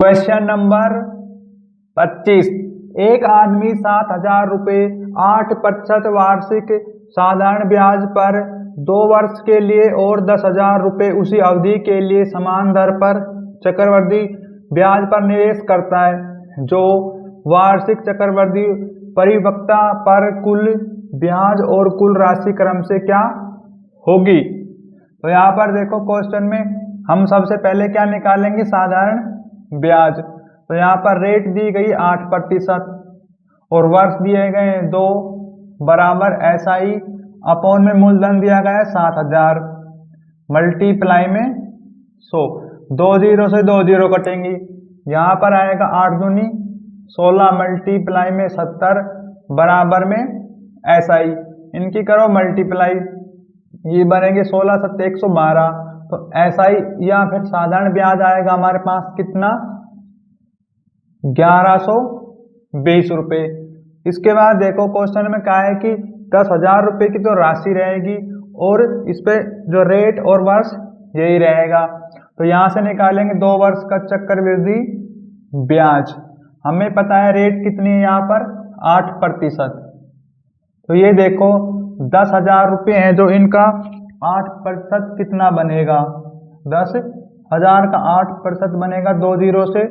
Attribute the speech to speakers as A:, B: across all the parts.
A: Question number 25। एक आदमी 7,000 रुपये 8% वार्षिक साधारण ब्याज पर 2 वर्ष के लिए और 10,000 रुपये उसी अवधि के लिए समान दर पर चक्रवृद्धि ब्याज पर निवेश करता है, जो वार्षिक चक्रवृद्धि परिपक्वता पर कुल ब्याज और कुल राशि क्रम से क्या होगी। तो यहाँ पर देखो क्वेश्चन में हम सबसे पहले क्या निकालेंगे, साधारण ब्याज। तो यहाँ पर रेट दी गई 8% और वर्ष दिए गए 2 बराबर SI अपॉन में मूलधन दिया गया है 7,000 मल्टीप्लाई में 100। 2 जीरो से 2 जीरो कटेंगी, यहाँ पर आएगा 8 दूनी 16 मल्टीप्लाई में 70 बराबर में SI। इनकी करो मल्टीप्लाई, ये बनेंगे 16 7 112। तो SI या फिर साधारण ब्याज आएगा हमारे पास कितना, 1120 रुपये। इसके बाद देखो क्वेश्चन में कहा है कि 10,000 रुपये की तो राशि रहेगी और इस पे जो रेट और वर्ष यही रहेगा। तो यहाँ से निकालेंगे 2 वर्ष का चक्रवृद्धि ब्याज। हमें पता है रेट कितनी है यहाँ पर 8%। तो ये देखो 10,000 रुपये हैं, जो इनका 8% कितना बनेगा, 10,000 का 8% बनेगा। 2 जीरो से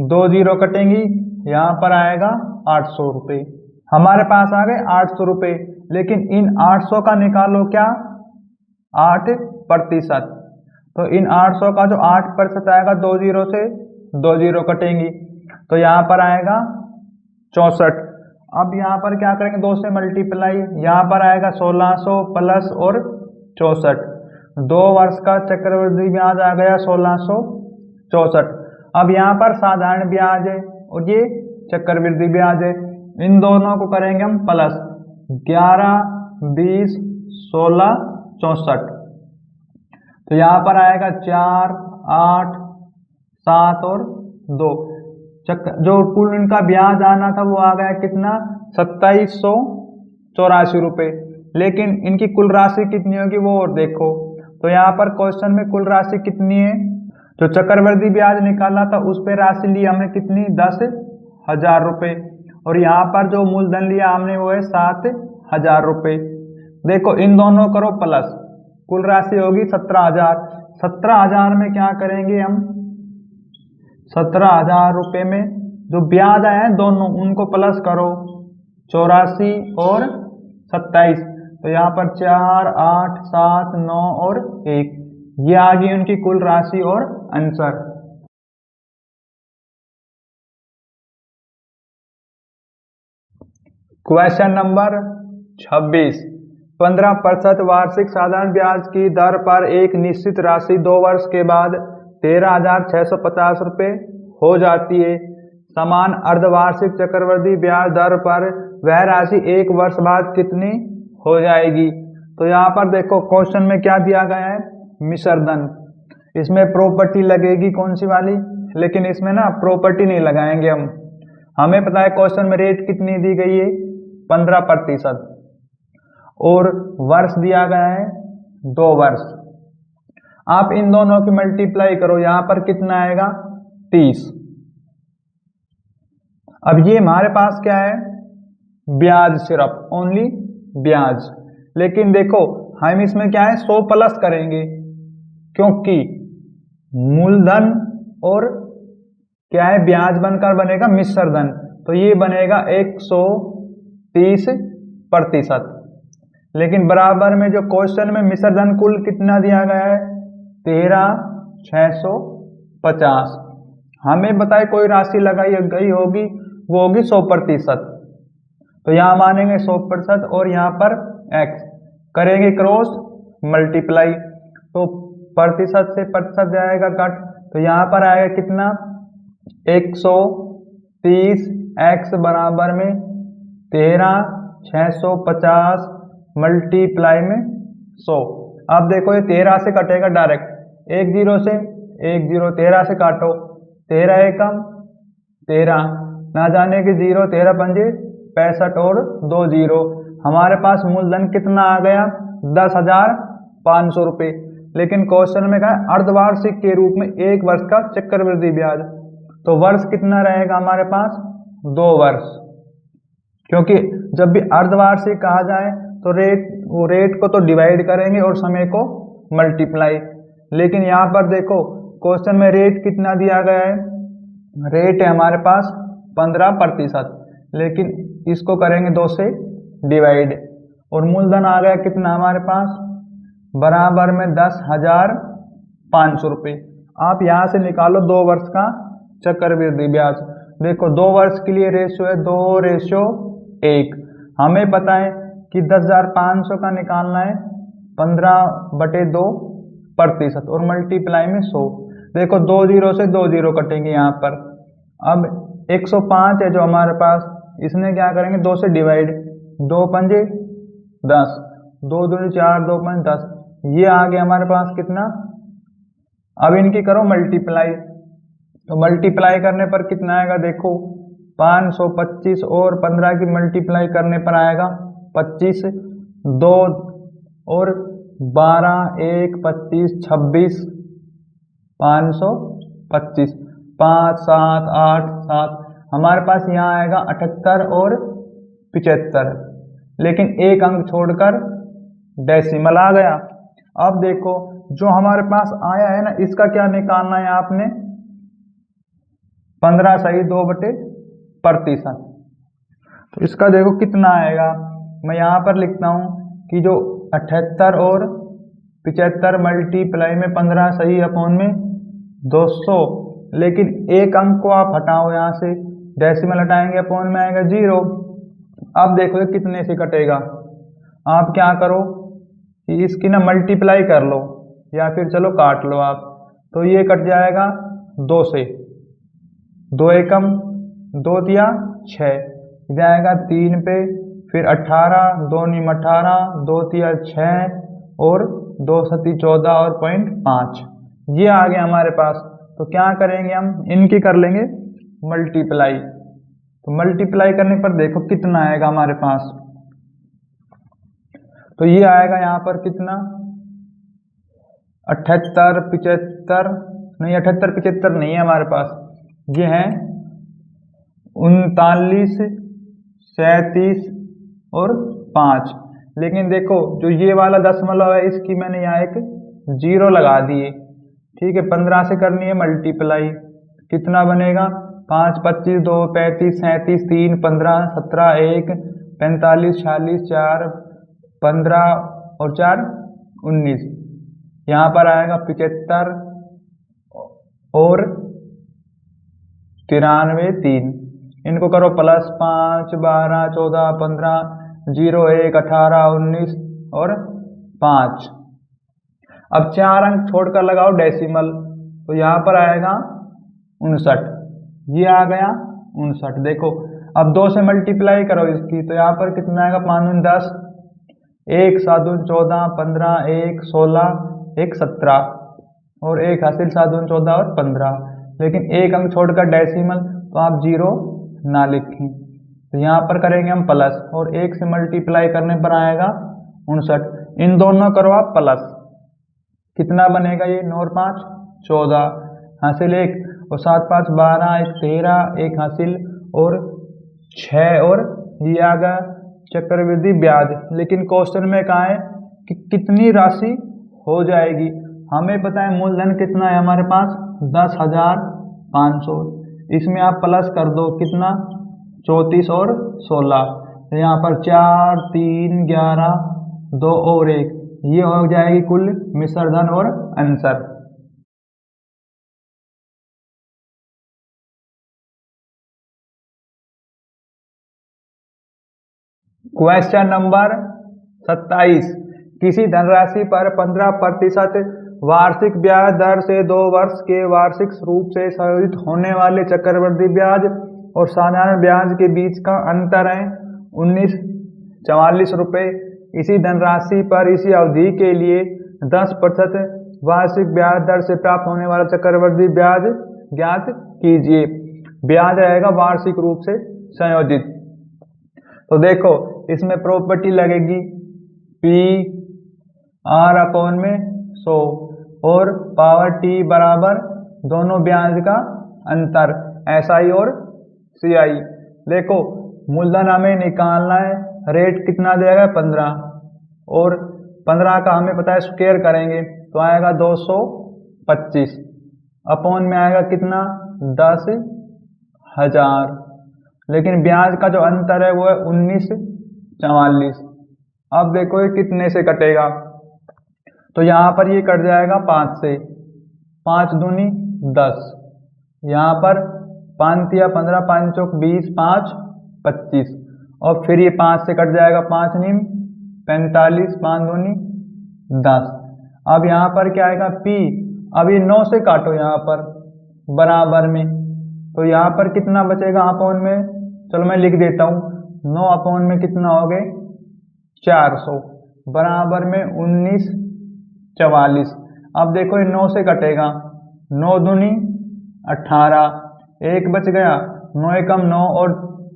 A: 2 जीरो कटेंगी, यहाँ पर आएगा 800 रुपये। हमारे पास आ गए 800 रुपये, लेकिन इन 800 का निकालो क्या, 8%। तो इन 800 का जो 8% आएगा, 2 जीरो से 2 जीरो कटेंगी, तो यहाँ पर आएगा 64। अब यहाँ पर क्या करेंगे, 2 से मल्टीप्लाई, यहाँ पर आएगा 1600 प्लस और 64। 2 वर्ष का चक्रवृद्धि ब्याज आ गया 1664। अब यहाँ पर साधारण ब्याज है और ये चक्रवृद्धि ब्याज है, इन दोनों को करेंगे हम प्लस, 11 20 16 64। तो यहाँ पर आएगा 4 8 7 और 2। जो कुल इनका ब्याज आना था वो आ गया कितना, 2784 रुपये। लेकिन इनकी कुल राशि कितनी होगी वो और देखो। तो यहाँ पर क्वेश्चन में कुल राशि कितनी है, जो चक्रवृद्धि ब्याज निकाला था उस पे राशि ली हमने कितनी, 10,000 रुपये, और यहाँ पर जो मूलधन लिया हमने वो है 7,000 रुपये। देखो इन दोनों करो प्लस, कुल राशि होगी 17,000। 17,000 में क्या करेंगे हम, 17,000 रुपये में जो ब्याज आया है दोनों उनको प्लस करो, 84 और 27। तो यहाँ पर 4 8 7 9 और 1, ये आ गई उनकी कुल राशि और आंसर। Question number 26। 15% वार्षिक साधारण ब्याज की दर पर एक निश्चित राशि 2 वर्ष के बाद 13,650 रुपये हो जाती है। समान अर्धवार्षिक चक्रवृद्धि ब्याज दर पर वह राशि 1 वर्ष बाद कितनी हो जाएगी। तो यहाँ पर देखो क्वेश्चन में क्या दिया गया है, मिश्रधन। इसमें प्रॉपर्टी लगेगी कौन सी वाली, लेकिन इसमें ना प्रॉपर्टी नहीं लगाएंगे हम। हमें पता है क्वेश्चन में रेट कितनी दी गई है, 15% और वर्ष दिया गया है 2 वर्ष। आप इन दोनों की मल्टीप्लाई करो, यहाँ पर कितना आएगा, 30। अब ये हमारे पास क्या है, ब्याज, सिर्फ ओनली ब्याज। लेकिन देखो हम इसमें क्या है 100 प्लस करेंगे, क्योंकि मूलधन और क्या है ब्याज बनकर बनेगा मिश्रधन, तो ये बनेगा 130%। लेकिन बराबर में जो क्वेश्चन में मिश्रधन कुल कितना दिया गया है, 13,650। हमें बताए कोई राशि लगाई गई होगी, वो होगी 100%। तो यहाँ मानेंगे 100% और यहाँ पर x करेंगे क्रॉस मल्टीप्लाई, तो प्रतिशत से प्रतिशत जाएगा कट, तो यहाँ पर आएगा कितना, 130x बराबर में 13,650 मल्टीप्लाई में 100। अब देखो ये 13 से कटेगा डायरेक्ट, 1 जीरो से 1 जीरो, 13 से काटो, 13 एकम 13, ना जाने की 0, 13 पंजे 65 और 2 जीरो। हमारे पास मूलधन कितना आ गया, 10,500 रुपये। लेकिन क्वेश्चन में कहा अर्धवार्षिक के रूप में 1 वर्ष का चक्रवृद्धि ब्याज, तो वर्ष कितना रहेगा हमारे पास? 2 वर्ष, क्योंकि जब भी अर्धवार्षिक कहा जाए तो रेट को तो डिवाइड करेंगे और समय को मल्टीप्लाई। लेकिन यहाँ पर देखो क्वेश्चन में रेट कितना दिया गया है, रेट है हमारे पास 15%, लेकिन इसको करेंगे 2 से डिवाइड, और मूलधन आ गया कितना हमारे पास, बराबर में 10,500 रुपये। आप यहाँ से निकालो 2 वर्ष का चक्रवृद्धि ब्याज। देखो 2 वर्ष के लिए रेशियो है 2:1। हमें पता है कि 10,500 का निकालना है 15/2% और मल्टीप्लाई में 100। देखो 2 0 से 2 0 कटेंगे यहाँ पर। अब 105 है जो हमारे पास, इसने क्या करेंगे 2 से डिवाइड, 2 पंजे 10, 2 दूनी 4, 2 पंजे 10, ये आ गया हमारे पास कितना। अब इनकी करो मल्टीप्लाई, तो मल्टीप्लाई करने पर कितना आएगा, देखो 525 और 15 की मल्टीप्लाई करने पर आएगा 25, 2 और 12, 1, 25, 26, 525, 5, 7, 8, 7, हमारे पास यहाँ आएगा 78 और 75, लेकिन एक अंक छोड़कर डेसिमल आ गया। अब देखो जो हमारे पास आया है ना, इसका क्या निकालना है आपने, 15 सही 2/% तो इसका देखो कितना आएगा। मैं यहाँ पर लिखता हूँ कि जो 78 और 75 मल्टीप्लाई में 15 सही अपॉन में 200, लेकिन एक अंक को आप हटाओ यहाँ से, डेसिमल हटाएंगे अपॉन में आएगा 0। अब देखो ये कितने से कटेगा, आप क्या करो कि इसकी ना मल्टीप्लाई कर लो या फिर चलो काट लो आप, तो ये कट जाएगा 2 से, 2 एकम 2 तिया 6, जाएगा 3 पे, फिर 18, 2 नीम 18, 2 तिया 6 और 2 सती 14 और 0.5, ये आ गया हमारे पास। तो क्या करेंगे हम, इनकी कर लेंगे मल्टीप्लाई। तो मल्टीप्लाई करने पर देखो कितना आएगा हमारे पास, तो ये आएगा यहाँ पर कितना 78, 75 नहीं, 78, 75 नहीं है हमारे पास, ये है 39, 37 और 5। लेकिन देखो जो ये वाला दशमलव है इसकी मैंने यहाँ एक 0 लगा दिए, ठीक है। 15 से करनी है मल्टीप्लाई, कितना बनेगा 5, 25, 2, 35, 37, 3, 15, 17, 1, 45, 46, 4, 15 और 4, 19, यहाँ पर आएगा 75 और 93, 3, इनको करो प्लस 5, 12, 14, 15, 0, 1, 18, 19 और 5। अब 4 अंक छोड़कर लगाओ डेसिमल, तो यहाँ पर आएगा 59, ये आ गया 59। देखो अब 2 से मल्टीप्लाई करो इसकी, तो यहाँ पर कितना आएगा 5 दूनी 10, 1 7 दूनी 14, 15, 1 16, 1 17 और 1 हासिल 7 दूनी 14 और 15, लेकिन एक अंक छोड़कर डेसिमल, तो आप 0 ना लिखें। तो यहाँ पर करेंगे हम प्लस, और 1 से मल्टीप्लाई करने पर आएगा 59। इन दोनों करो आप प्लस, कितना बनेगा ये 9 और 5 14, हासिल 1 और 7 5 12, 1 13, 1 हासिल और 6 और ये आ गया चक्रवृद्धि ब्याज। लेकिन क्वेश्चन में कहा है कि कितनी राशि हो जाएगी। हमें पता है मूलधन कितना है हमारे पास 10,500, इसमें आप प्लस कर दो कितना 34 और 16, तो यहाँ पर 4 3 11 2 और 1, ये हो जाएगी कुल मिश्रधन और अंतर। क्वेश्चन नंबर 27, किसी धनराशि पर 15% वार्षिक ब्याज दर से 2 वर्ष के वार्षिक रूप से संयोजित होने वाले चक्रवृद्धि ब्याज और साधारण ब्याज के बीच का अंतर है 1944 रुपये। इसी धनराशि पर इसी अवधि के लिए 10% वार्षिक ब्याज दर से प्राप्त होने वाला चक्रवृद्धि ब्याज ज्ञात कीजिए। ब्याज रहेगा वार्षिक रूप से संयोजित। तो देखो इसमें प्रॉपर्टी लगेगी पी आर अपॉन में 100 और पावर टी बराबर दोनों ब्याज का अंतर। SI और CI। देखो मूलधन हमें निकालना है, रेट कितना देगा 15, और 15 का हमें पता है स्क्वायर करेंगे तो आएगा 225, अपॉन में आएगा कितना 10,000। लेकिन ब्याज का जो अंतर है वो है 1944। अब देखो ये कितने से कटेगा, तो यहाँ पर ये कट जाएगा 5 से, 5 दूनी 10, यहाँ पर 5 तिया 15, 5 चौक 20, 5 25, और फिर ये 5 से कट जाएगा 5 नीम 45, 5 दूनी 10। अब यहाँ पर क्या आएगा P, अब ये 9 से काटो यहाँ पर बराबर में, तो यहाँ पर कितना बचेगा अपॉन में, चलो मैं लिख देता हूँ, 9 अपॉन में कितना हो गए 400 बराबर में 1944। अब देखो ये 9 से कटेगा, 9 दूनी 18, एक बच गया, 9 एकम 9, और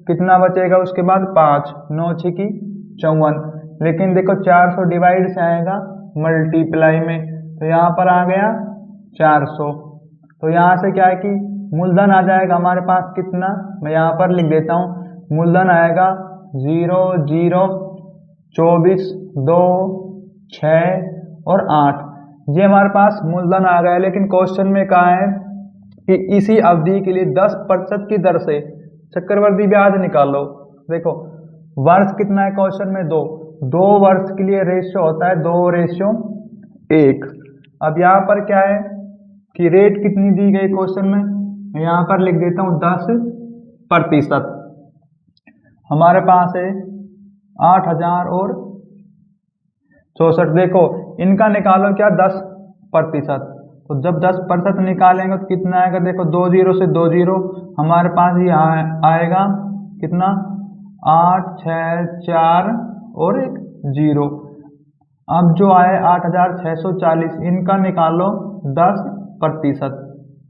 A: कितना बचेगा उसके बाद 5, 9 छिकी 54। लेकिन देखो 400 डिवाइड से आएगा मल्टीप्लाई में, तो यहाँ पर आ गया 400। तो यहाँ से क्या है कि मूलधन आ जाएगा हमारे पास कितना, मैं यहाँ पर लिख देता हूँ, मूलधन आएगा 0 0 24 2 6 और 8। ये हमारे पास मूलधन आ गया। लेकिन क्वेश्चन में कहा है कि इसी अवधि के लिए 10% की दर से चक्रवृद्धि ब्याज निकालो। देखो वर्ष कितना है क्वेश्चन में 2 वर्ष के लिए रेशियो होता है 2:1। अब यहाँ पर क्या है कि रेट कितनी दी गई क्वेश्चन में, मैं यहाँ पर लिख देता हूँ 10%। हमारे पास है 8,000 और 64। देखो इनका निकालो क्या 10%, तो जब 10% निकालेंगे तो कितना आएगा, देखो 2 0 से 2 0, हमारे पास ये आएगा कितना 8 6 4 और 1 0। अब जो आए 8,640, इनका निकालो 10%।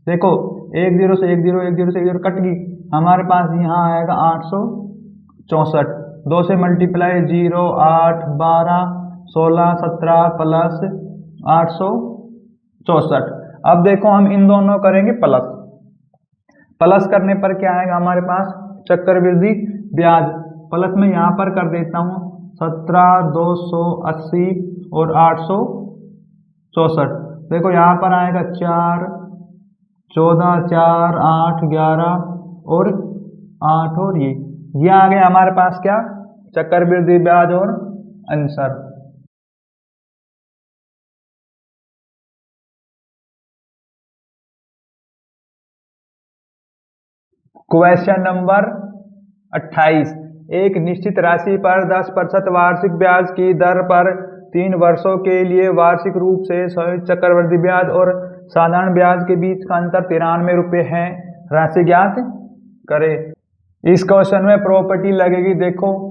A: देखो 1 0 से 1 0, 1 0 से 1 0 कट गई, हमारे पास यहाँ आएगा 864। 2 से मल्टीप्लाई 0 8 12 16 17 प्लस 864। अब देखो हम इन दोनों करेंगे प्लस करने पर क्या आएगा हमारे पास चक्रवृद्धि ब्याज। प्लस में यहाँ पर कर देता हूँ 17 280 और 864। देखो यहाँ पर आएगा 4 14 4 8 11 और 8 और ये आ गया हमारे पास क्या चक्रवृद्धि ब्याज और आंसर। क्वेश्चन नंबर 28, एक निश्चित राशि पर 10% वार्षिक ब्याज की दर पर 3 वर्षों के लिए वार्षिक रूप से संयुक्त चक्रवृद्धि ब्याज और साधारण ब्याज के बीच का अंतर 93 रुपये है। राशि ज्ञात करें। इस क्वेश्चन में प्रॉपर्टी लगेगी, देखो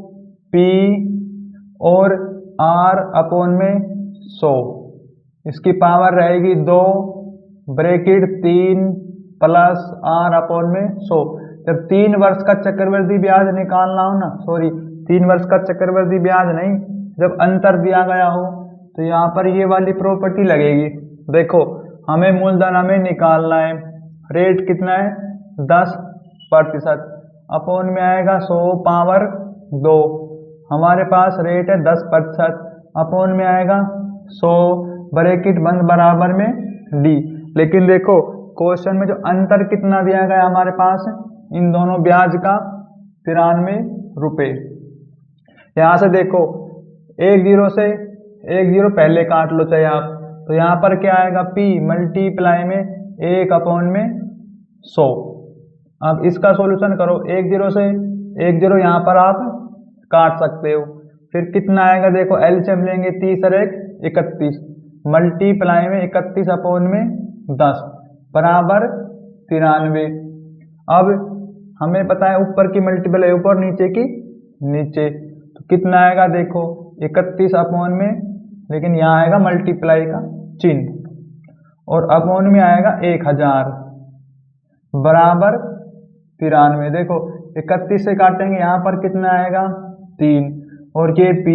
A: P और R अपॉन में 100, इसकी पावर रहेगी 2 ब्रैकेट 3 प्लस R अपॉन में 100। जब 3 वर्ष का चक्रवृद्धि ब्याज निकालना हो ना, 3 वर्ष का चक्रवृद्धि ब्याज नहीं, जब अंतर दिया गया हो तो यहाँ पर ये वाली प्रॉपर्टी लगेगी। देखो हमें मूलधन हमें निकालना है, रेट कितना है 10%, अपॉन में आएगा 100 पावर 2, हमारे पास रेट है 10%, अपॉन में आएगा 100 ब्रैकेट बंद बराबर में D। लेकिन देखो क्वेश्चन में जो अंतर कितना दिया गया हमारे पास इन दोनों ब्याज का 93 रुपये। यहाँ से देखो 1 0 से 1 0 पहले काट लो चाहे आप, तो यहाँ पर क्या आएगा P मल्टीप्लाई में 1 अपॉन में 100। अब इसका सॉल्यूशन करो, 1 0 से 1 0 यहाँ पर आप काट सकते हो, फिर कितना आएगा देखो एलसीएम लेंगे 30 और 1 31, मल्टीप्लाई में 31 अपॉन में 10 बराबर 93। अब हमें पता है ऊपर की मल्टीपल है ऊपर, नीचे की नीचे, तो कितना आएगा देखो 31 अपॉन में, लेकिन यहाँ आएगा मल्टीप्लाई का चिन्ह, और अपॉन में आएगा 1000 बराबर 93। देखो 31 से काटेंगे यहाँ पर कितना आएगा 3, और ये P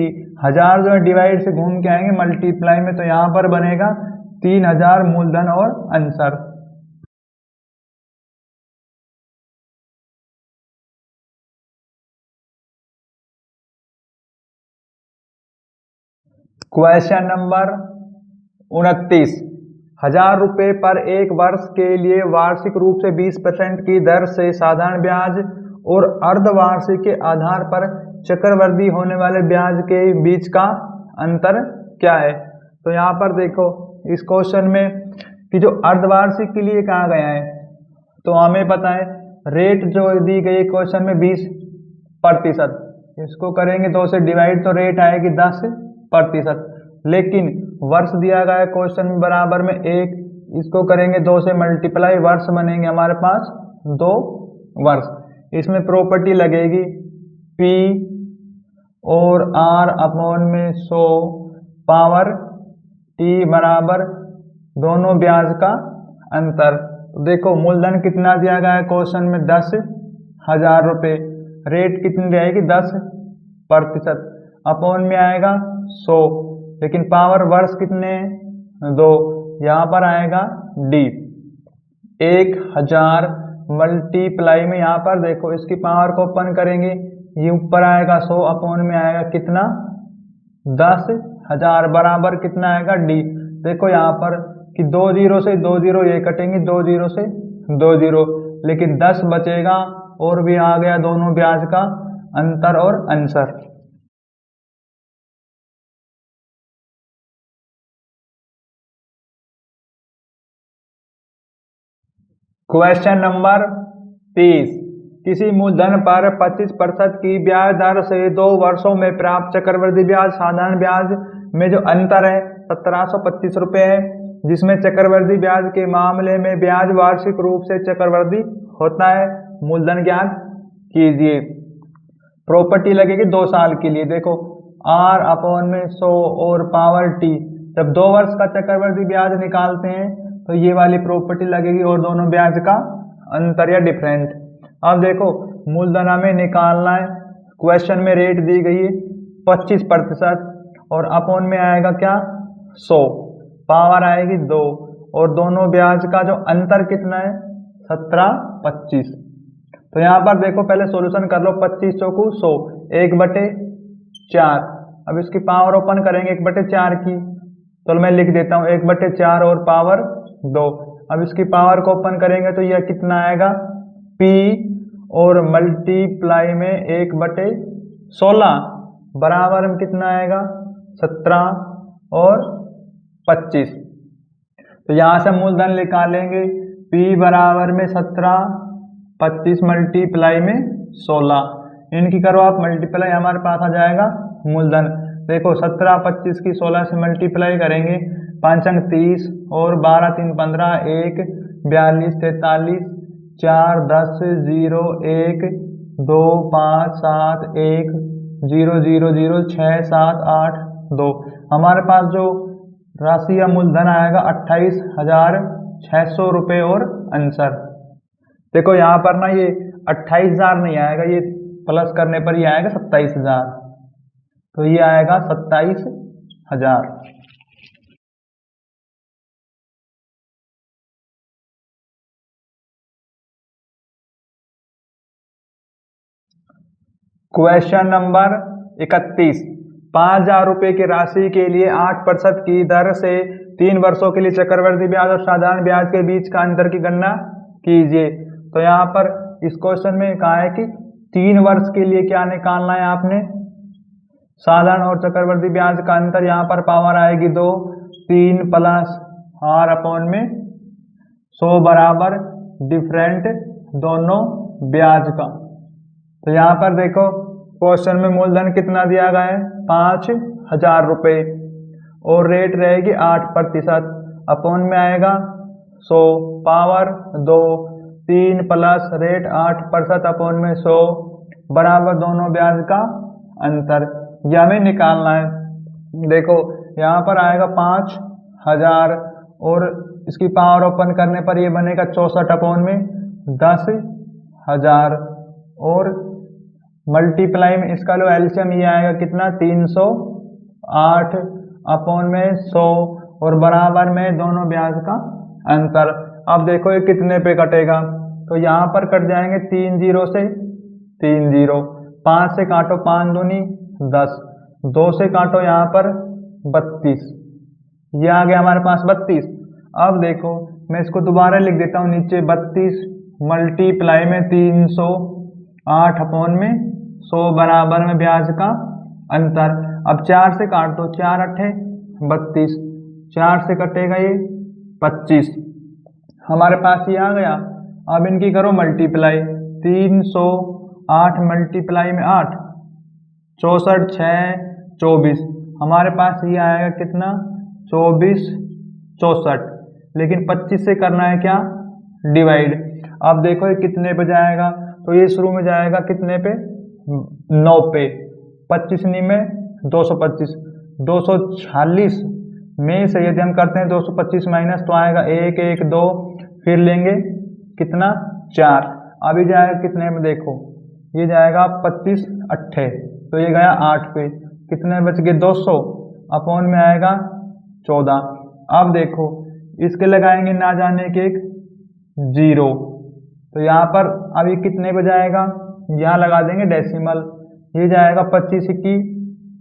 A: 1000 जो है डिवाइड से घूम के आएंगे मल्टीप्लाई में, तो यहाँ पर बनेगा 3000 मूलधन और आंसर। Question number 29। 1,000 रुपये पर एक वर्ष के लिए वार्षिक रूप से 20% की दर से साधारण ब्याज और अर्धवार्षिक के आधार पर चक्रवृद्धि होने वाले ब्याज के बीच का अंतर क्या है। तो यहाँ पर देखो इस क्वेश्चन में कि जो अर्धवार्षिक के लिए कहा गया है, तो हमें पता है रेट जो दी गई क्वेश्चन में 20%, इसको करेंगे 2 से डिवाइड तो रेट आएगी 10%। लेकिन वर्ष दिया गया है क्वेश्चन में बराबर में 1, इसको करेंगे 2 से मल्टीप्लाई, वर्ष बनेंगे हमारे पास 2 वर्ष। इसमें प्रॉपर्टी लगेगी P और R अपॉन में 100 पावर T बराबर दोनों ब्याज का अंतर। तो देखो मूलधन कितना दिया गया है क्वेश्चन में 10,000 रुपये, रेट कितनी रहेगी 10%, अपॉन में आएगा 100, लेकिन पावर वर्ष कितने 2, यहाँ पर आएगा D। 1,000 मल्टीप्लाई में यहाँ पर देखो इसकी पावर को ओपन करेंगे, ये ऊपर आएगा 100, अपॉन में आएगा कितना 10,000 बराबर कितना आएगा D। देखो यहाँ पर कि 2 जीरो से 2 जीरो ये कटेंगे, 2 जीरो से 2 जीरो, लेकिन 10 बचेगा और भी आ गया दोनों ब्याज का अंतर और आंसर। Question number 30। किसी मूलधन पर 25% की ब्याज दर से 2 वर्षों में प्राप्त चक्रवृद्धि ब्याज साधारण ब्याज में जो अंतर है 1725 रुपये है, जिसमें चक्रवृद्धि ब्याज के मामले में ब्याज वार्षिक रूप से चक्रवृद्धि होता है। मूलधन ज्ञात कीजिए। प्रॉपर्टी लगेगी 2 साल के लिए। देखो R अपॉन में 100 और पावर T, जब 2 वर्ष का चक्रवृद्धि ब्याज निकालते हैं तो ये वाली प्रॉपर्टी लगेगी और दोनों ब्याज का अंतर या डिफरेंट। अब देखो मूलधन हमें निकालना है, क्वेश्चन में रेट दी गई है 25% और अपॉन में आएगा क्या 100, पावर आएगी 2 और दोनों ब्याज का जो अंतर कितना है 1725। तो यहाँ पर देखो पहले सॉल्यूशन कर लो, 25 चौकू 100, 1/4। अब इसकी पावर ओपन करेंगे 1/4 की, तो मैं लिख देता हूँ 1/4 और पावर 2। अब इसकी पावर को ओपन करेंगे तो यह कितना आएगा P और मल्टीप्लाई में 1/16 बराबर में कितना आएगा 17 और 25। तो यहाँ से मूलधन निकालेंगे P बराबर में 17, 25 मल्टीप्लाई में 16, इनकी करो आप मल्टीप्लाई, हमारे पास आ जाएगा मूलधन। देखो 17 25 की 16 से मल्टीप्लाई करेंगे, 5 अंक 30 और 12 3 15, 1 42 43 4 10 0 1 2 5 7 1 0 0 0 6 7 8 2। हमारे पास जो राशि या मूलधन आएगा 28,600 रुपये और आंसर। देखो यहाँ पर ना ये 28,000 नहीं आएगा, ये प्लस करने पर ये आएगा 27,000, तो ये आएगा 27,000। Question number 31। 5,000 रुपये की राशि के लिए 8% की दर से 3 वर्षों के लिए चक्रवृद्धि ब्याज और साधारण ब्याज के बीच का अंतर की गणना कीजिए। तो यहाँ पर इस क्वेश्चन में कहा है कि 3 वर्ष के लिए क्या निकालना है आपने, साधारण और चक्रवृद्धि ब्याज का अंतर। यहाँ पर पावर आएगी 2, 3 प्लस R अपॉन में 100 बराबर डिफरेंट दोनों ब्याज का। तो यहाँ पर देखो क्वेश्चन में मूलधन कितना दिया गया है 5,000 रुपये और रेट रहेगी 8%, अपॉन में आएगा 100 पावर 2, 3 प्लस रेट 8% अपॉन में 100 बराबर दोनों ब्याज का अंतर, यह हमें निकालना है। देखो यहाँ पर आएगा 5,000 और इसकी पावर ओपन करने पर ये बनेगा 64 अपॉन में 10,000 और मल्टीप्लाई में इसका लो एलसीएम ये आएगा कितना 308 अपॉन में 100 और बराबर में दोनों ब्याज का अंतर। अब देखो ये कितने पे कटेगा, तो यहाँ पर कट जाएंगे 3 जीरो से 3 जीरो, 5 से काटो 5 दूनी 10, 2 से काटो यहाँ पर 32, ये आ गया हमारे पास 32। अब देखो मैं इसको दोबारा लिख देता हूँ नीचे, 32 मल्टीप्लाई में 308 अपॉन में 100 बराबर में ब्याज का अंतर। अब 4 से काट दो, 4 अट्ठे 32, 4 से कटेगा ये 25, हमारे पास ये आ गया। अब इनकी करो मल्टीप्लाई, 308 मल्टीप्लाई में 8, 64 6 24, हमारे पास ये आएगा कितना 24 64, लेकिन 25 से करना है क्या डिवाइड। अब देखो ये कितने पे जाएगा, तो ये शुरू में जाएगा कितने पे 9 पे, 25 में 225, 246 में से यदि हम करते हैं 225 माइनस तो आएगा 1 1 2, फिर लेंगे कितना 4, अभी जाएगा कितने में देखो ये जाएगा 25 अट्ठे, तो ये गया 8 पे, कितने बच गए 200 अपॉन में आएगा 14। अब देखो इसके लगाएंगे ना जाने के एक 0, तो यहाँ पर अभी कितने पे जाएगा, यहाँ लगा देंगे डेसिमल, ये जाएगा 25 की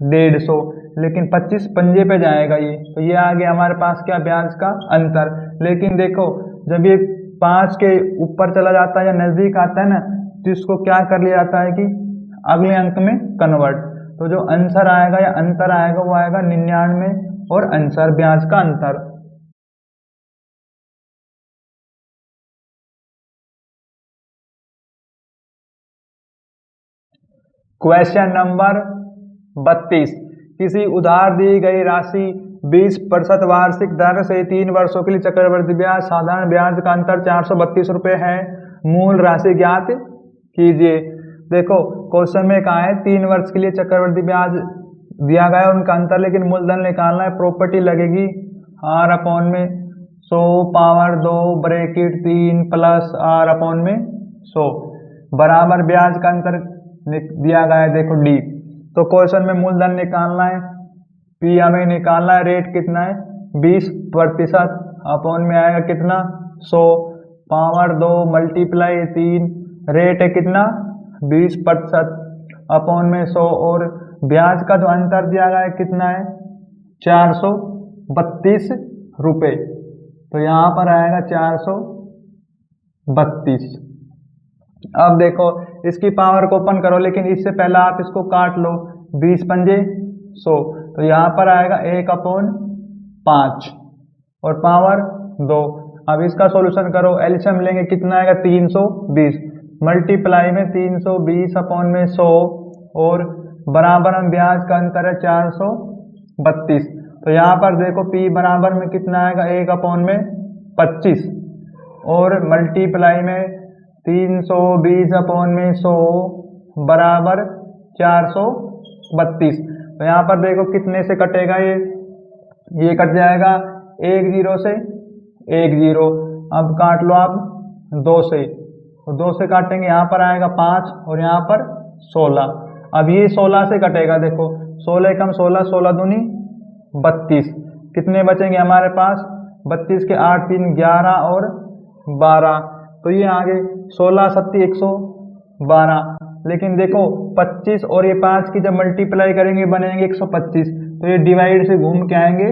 A: 150, लेकिन 25 पंजे पे जाएगा ये, तो ये आ गया हमारे पास क्या ब्याज का अंतर। लेकिन देखो जब ये 5 के ऊपर चला जाता है या नजदीक आता है ना, तो इसको क्या कर लिया जाता है कि अगले अंक में कन्वर्ट, तो जो आंसर आएगा या अंतर आएगा वो आएगा 99 और आंसर ब्याज का अंतर। क्वेश्चन नंबर 32, किसी उधार दी गई राशि 20% वार्षिक दर से 3 वर्षों के लिए चक्रवृद्धि ब्याज साधारण ब्याज का अंतर 432 रुपये है, मूल राशि ज्ञात कीजिए। देखो क्वेश्चन में कहा है 3 वर्ष के लिए चक्रवृद्धि ब्याज दिया गया है उनका अंतर, लेकिन मूलधन निकालना है। प्रॉपर्टी लगेगी r अपॉन में 100 power 2 bracket 3 plus r upon में 100 बराबर ब्याज का अंतर दिया गया है देखो d। तो क्वेश्चन में मूलधन निकालना है, p हमें निकालना है, रेट कितना है 20% अपॉन में आएगा कितना 100 पावर 2 मल्टीप्लाई 3, रेट है कितना 20% अपॉन में 100, और ब्याज का जो अंतर दिया गया है कितना है 432 रुपये, तो यहाँ पर आएगा 432। अब देखो इसकी पावर को ओपन करो, लेकिन इससे पहले आप इसको काट लो, 20 पंजे 100, तो यहाँ पर आएगा 1/5 और पावर 2। अब इसका सॉल्यूशन करो, एलसीएम लेंगे कितना आएगा 320 मल्टीप्लाई में 320 अपॉन में 100 और बराबर में ब्याज का अंतर है 432। तो यहाँ पर देखो p बराबर में कितना आएगा 1/25 और मल्टीप्लाई में 320 अपॉन में 100 बराबर 432। तो यहाँ पर देखो कितने से कटेगा ये कट जाएगा 1 0 से 1 0। अब काट लो आप 2 से, तो 2 से काटेंगे यहाँ पर आएगा 5 और यहाँ पर 16। अब ये 16 से कटेगा, देखो 16 कम 16, 16 दूनी 32, कितने बचेंगे हमारे पास 32 के 8 3 11 और 12, तो ये आगे 16 7 112। लेकिन देखो 25 और ये 5 की जब मल्टीप्लाई करेंगे बनेंगे 125, तो ये डिवाइड से घूम के आएंगे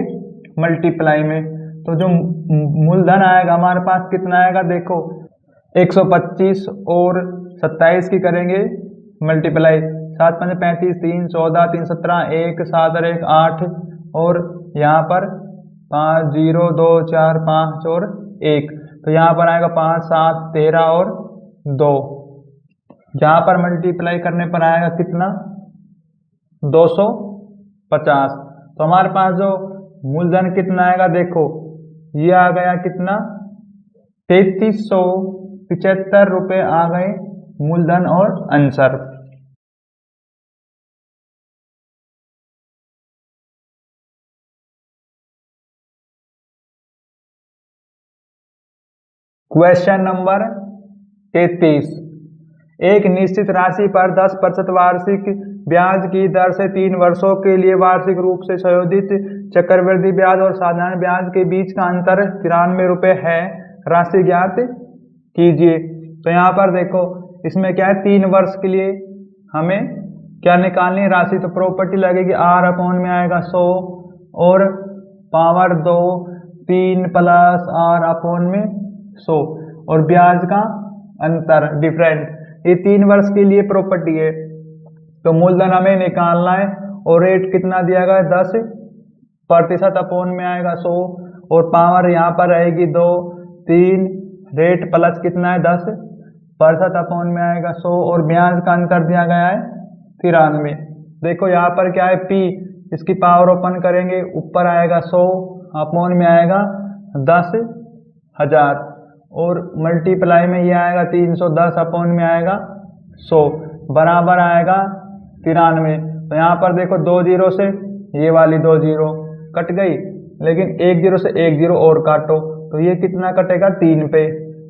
A: मल्टीप्लाई में, तो जो मूलधन आएगा हमारे पास कितना आएगा देखो 125 और 27 की करेंगे मल्टीप्लाई, 7 5 35 3 14 3 17 1 7 1 8 और यहाँ पर 5 0 2 4 5 और 1, तो यहाँ पर आएगा 5 7 13 और 2, जहाँ पर मल्टीप्लाई करने पर आएगा कितना 250। तो हमारे पास जो मूलधन कितना आएगा देखो ये आ गया कितना 3375 रुपये आ गए मूलधन और आंसर। क्वेश्चन नंबर 33, एक निश्चित राशि पर 10% वार्षिक ब्याज की दर से 3 वर्षों के लिए वार्षिक रूप से संशोधित चक्रवृद्धि ब्याज और साधारण ब्याज के बीच का अंतर 93 रुपये है, राशि ज्ञात कीजिए। तो यहाँ पर देखो इसमें क्या है 3 वर्ष के लिए हमें क्या निकालनी राशि, तो प्रॉपर्टी लगेगी r अपॉन में आएगा 100 और पावर 2 3 प्लस आर अपॉन में 100 और ब्याज का अंतर डिफरेंट, ये 3 वर्ष के लिए प्रॉपर्टी है। तो मूलधन हमें निकालना है और रेट कितना दिया गया है 10% अपॉन में आएगा 100 और पावर यहाँ पर रहेगी 2 3 रेट प्लस कितना है 10% अपॉन में आएगा 100 और ब्याज का अंतर दिया गया है 93। देखो यहाँ पर क्या है P, इसकी पावर ओपन करेंगे ऊपर आएगा 100 अपॉन में आएगा 10,000 और मल्टीप्लाई में ये आएगा 310 अपॉन में आएगा 100 बराबर आएगा 93। तो यहाँ पर देखो 2 जीरो से ये वाली 2 जीरो कट गई, लेकिन 1 जीरो से 1 जीरो और काटो तो ये कितना कटेगा 3 पे,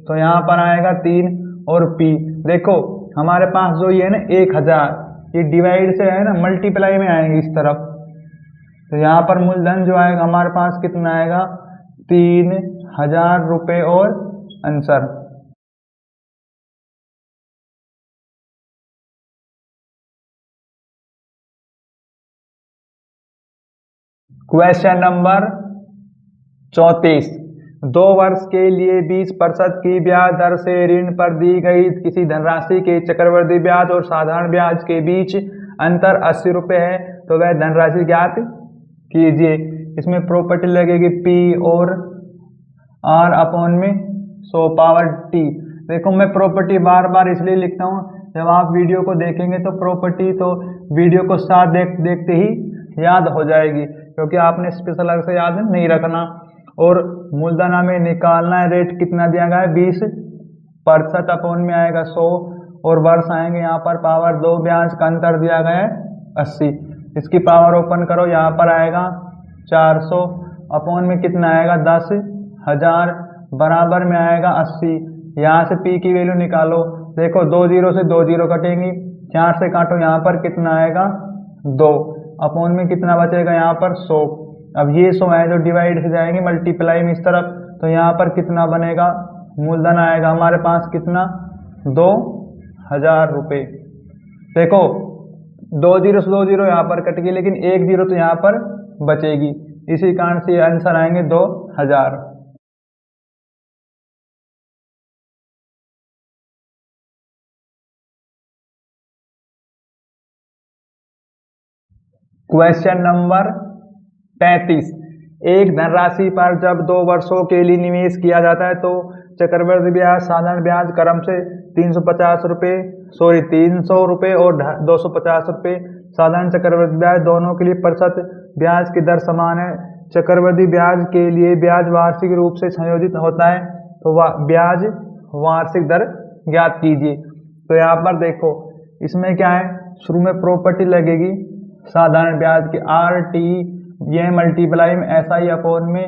A: तो यहाँ पर आएगा 3 और P देखो हमारे पास जो ये है ना 1000, ये डिवाइड से है ना मल्टीप्लाई में आएंगे इस तरफ, तो यहाँ पर मूलधन जो आएगा हमारे पास कितना आएगा 3000 रुपये और आंसर। क्वेश्चन नंबर 34, 2 वर्ष के लिए 20% की ब्याज दर से ऋण पर दी गई किसी धनराशि के चक्रवृद्धि ब्याज और साधारण ब्याज के बीच अंतर 80 रुपये है, तो वह धनराशि ज्ञात कीजिए। इसमें प्रॉपर्टी लगेगी P और R अपॉन में 100 पावर T। देखो मैं प्रॉपर्टी बार बार इसलिए लिखता हूँ, जब आप वीडियो को देखेंगे तो प्रॉपर्टी तो वीडियो को साथ देखते ही याद हो जाएगी, क्योंकि आपने स्पेशल अलग से याद नहीं रखना। और मूलधन हमें निकालना है, रेट कितना दिया गया है 20% अपॉन में आएगा 100 और वर्ष आएंगे यहाँ पर पावर 2, ब्याज का अंतर दिया गया है 80। इसकी पावर ओपन करो, यहाँ पर आएगा 400 अपॉन में कितना आएगा 10,000 बराबर में आएगा 80। यहाँ से P की वैल्यू निकालो, देखो 2 जीरो से 2 जीरो कटेंगी, 4 से काटो यहाँ पर कितना आएगा 2 अपॉन में कितना बचेगा यहाँ पर 100। अब ये 100 है जो डिवाइड हो जाएंगे मल्टीप्लाई में इस तरफ, तो यहाँ पर कितना बनेगा मूलधन आएगा हमारे पास कितना 2000 रुपये। देखो 2 जीरो से 2 जीरो यहाँ पर कट गई, लेकिन 1 जीरो तो यहाँ पर बचेगी, इसी कारण से आंसर आएंगे 2000। क्वेश्चन नंबर 35, एक धनराशि पर जब 2 वर्षों के लिए निवेश किया जाता है तो चक्रवृद्धि ब्याज साधारण ब्याज क्रम से 350 रुपये 300 रुपये और 250 रुपये, साधारण चक्रवृद्धि ब्याज दोनों के लिए प्रतिशत ब्याज की दर समान है। चक्रवृद्धि ब्याज के लिए ब्याज वार्षिक रूप से संयोजित होता है, तो ब्याज वार्षिक दर ज्ञात कीजिए। तो यहाँ पर देखो इसमें क्या है, शुरू में प्रॉपर्टी लगेगी साधारण ब्याज की RT, ये मल्टीप्लाई में SI अपॉन में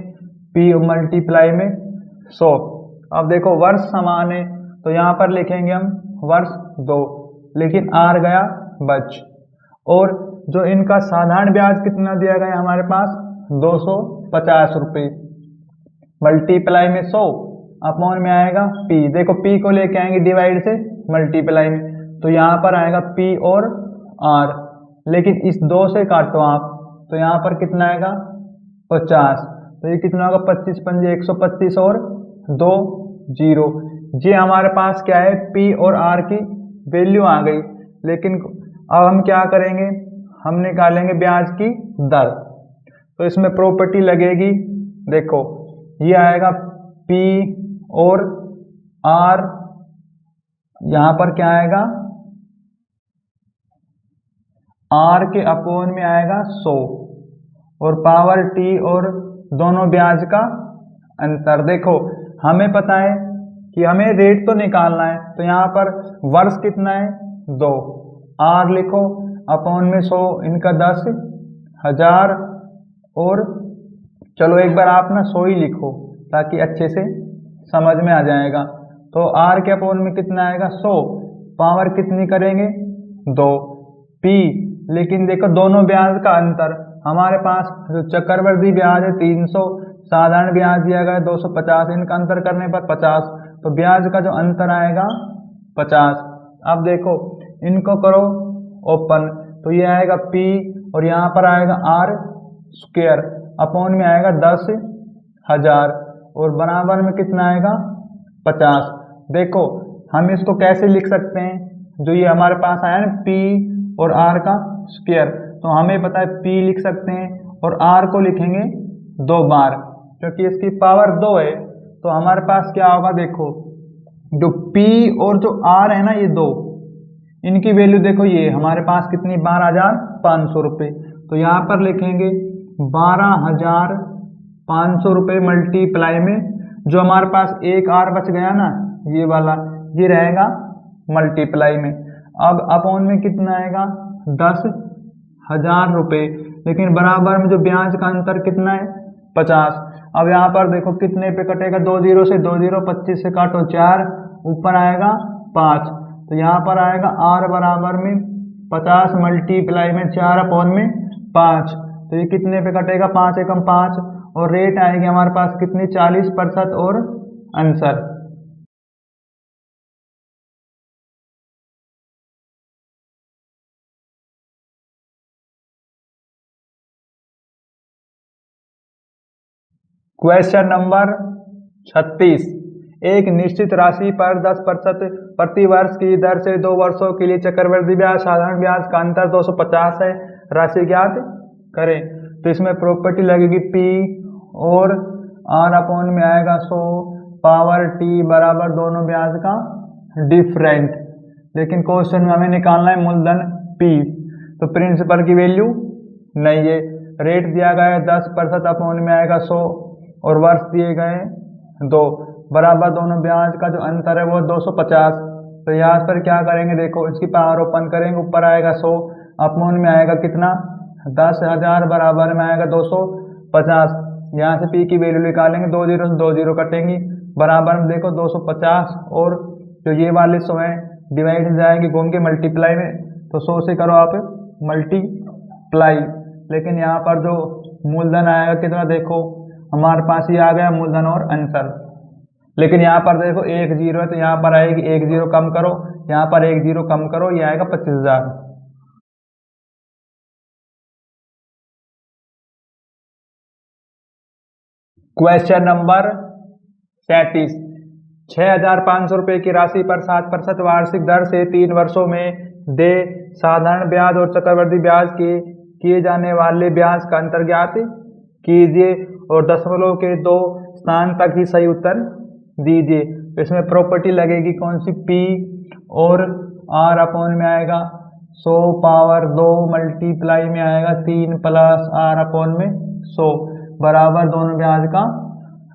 A: P मल्टीप्लाई में 100। अब देखो वर्ष समान है तो यहाँ पर लिखेंगे हम वर्ष 2, लेकिन R गया बच, और जो इनका साधारण ब्याज कितना दिया गया हमारे पास 250 रुपये मल्टीप्लाई में 100 अपॉन में आएगा P। देखो P को लेके आएंगे डिवाइड से मल्टीप्लाई में, तो यहाँ पर आएगा P और R, लेकिन इस 2 से काटो आप तो यहाँ पर कितना आएगा 50, तो ये कितना होगा 25 पंजे 125 और 2 जीरो। ये हमारे पास क्या है P और R की वैल्यू आ गई, लेकिन अब हम क्या करेंगे, हम निकालेंगे ब्याज की दर। तो इसमें प्रॉपर्टी लगेगी, देखो ये आएगा P और R, यहाँ पर क्या आएगा R के अपॉन में आएगा 100 और पावर T और दोनों ब्याज का अंतर। देखो हमें पता है कि हमें रेट तो निकालना है, तो यहाँ पर वर्ष कितना है 2, R लिखो अपॉन में 100, इनका 10,000 और चलो एक बार आप ना 100 ही लिखो ताकि अच्छे से समझ में आ जाएगा। तो R के अपॉन में कितना आएगा 100, पावर कितनी करेंगे 2 P, लेकिन देखो दोनों ब्याज का अंतर, हमारे पास जो चक्रवृद्धि ब्याज है 300, साधारण ब्याज दिया गया 250, इनका अंतर करने पर 50, तो ब्याज का जो अंतर आएगा 50। अब देखो इनको करो ओपन, तो ये आएगा P और यहाँ पर आएगा R स्क्वायर, अपॉन में आएगा 10,000 और बराबर में कितना आएगा 50। देखो हम इसको कैसे लिख सकते हैं, जो ये हमारे पास आया ना P और R का स्क्वायर, तो हमें पता है P लिख सकते हैं और R को लिखेंगे 2 बार, क्योंकि इसकी पावर 2 है। तो हमारे पास क्या होगा, देखो जो P और जो R है ना ये 2, इनकी वैल्यू देखो ये हमारे पास कितनी 12,500 रुपये। तो यहाँ पर लिखेंगे 12,500 रुपये मल्टीप्लाई में जो हमारे पास एक R बच गया ना ये वाला, ये रहेगा मल्टीप्लाई में। अब अपॉन में कितना आएगा 10,000 रुपये, लेकिन बराबर में जो ब्याज का अंतर कितना है 50। अब यहाँ पर देखो कितने पे कटेगा, 2 0 से 2 0, 25 से काटो 4, ऊपर आएगा 5। तो यहाँ पर आएगा R बराबर में 50 मल्टीप्लाई में 4 अपॉन में 5। तो ये कितने पे कटेगा, 5 एकम 5, और रेट आएगी हमारे पास कितनी 40% और आंसर। क्वेश्चन नंबर 36, एक निश्चित राशि पर 10% प्रति वर्ष की दर से 2 वर्षों के लिए चक्रवृद्धि ब्याज साधारण ब्याज का अंतर 250 है, राशि ज्ञात करें। तो इसमें प्रॉपर्टी लगेगी P और R अपॉन में आएगा 100 पावर T बराबर दोनों ब्याज का डिफरेंट। लेकिन क्वेश्चन में हमें निकालना है मूलधन P, तो प्रिंसिपल की वैल्यू नहीं है। रेट दिया गया है 10% अपॉन में आएगा 100 और वर्ष दिए गए 2 बराबर दोनों ब्याज का जो अंतर है वो 250। तो यहाँ पर क्या करेंगे, देखो इसकी पावर ओपन करेंगे, ऊपर आएगा 100 अपॉन में आएगा कितना 10,000 बराबर में आएगा 250। यहाँ से P की वैल्यू निकालेंगे, 2 0 से 2 0 कटेंगी, बराबर में देखो 250 और जो ये वाले 100 है डिवाइड हो जाएंगे घूम के मल्टीप्लाई में, तो 100 से करो आप मल्टीप्लाई। लेकिन यहाँ पर जो मूलधन आएगा कितना, देखो हमारे पास ये आ गया मूलधन और आंसर। लेकिन यहाँ पर देखो 1 0 है, तो यहाँ पर आएगी 1 0 कम करो, यहाँ पर 1 0 कम करो, ये आएगा 25,000। क्वेश्चन नंबर 37, 6,500 रुपये की राशि पर 7% वार्षिक दर से 3 वर्षों में दे साधारण ब्याज और चक्रवृद्धि ब्याज के किए जाने वाले ब्याज का अंतर ज्ञात कीजिए और दशमलव के 2 स्थान तक ही सही उत्तर दीजिए। इसमें प्रॉपर्टी लगेगी कौन सी, P और R अपॉन में आएगा 100 पावर 2 मल्टीप्लाई में आएगा 3 प्लस R अपॉन में 100 बराबर दोनों ब्याज का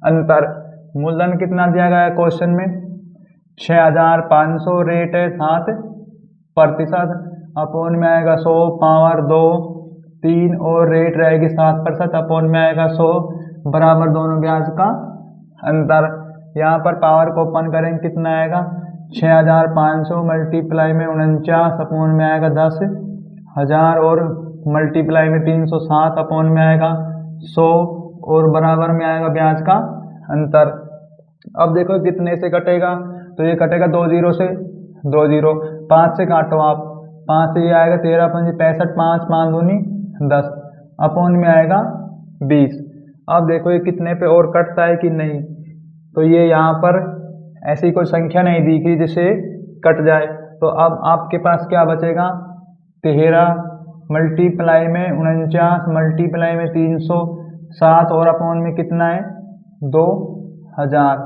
A: अंतर। मूलधन कितना दिया गया है क्वेश्चन में 6,500, रेट है 7% अपॉन में आएगा 100 पावर 2 3 और रेट रहेगी 7% अपॉन में आएगा 100 बराबर दोनों ब्याज का अंतर। यहाँ पर पावर को ओपन करेंगे, कितना आएगा 6,500 मल्टीप्लाई में 49 अपॉन में आएगा 10,000 और मल्टीप्लाई में 307 अपॉन में आएगा 100 और बराबर में आएगा ब्याज का अंतर। अब देखो कितने से कटेगा, तो ये कटेगा 2 0 से 2 0, 5 से काटो आप, 5 से ये आएगा 13 5 65, 5 5 दूनी 10 अपॉन में आएगा 20। अब देखो ये कितने पे और कटता है कि नहीं, तो ये यहाँ पर ऐसी कोई संख्या नहीं दिखी जिससे कट जाए। तो अब आपके पास क्या बचेगा 13 मल्टीप्लाई में 49 मल्टीप्लाई में 307 और अपॉन में कितना है 2,000।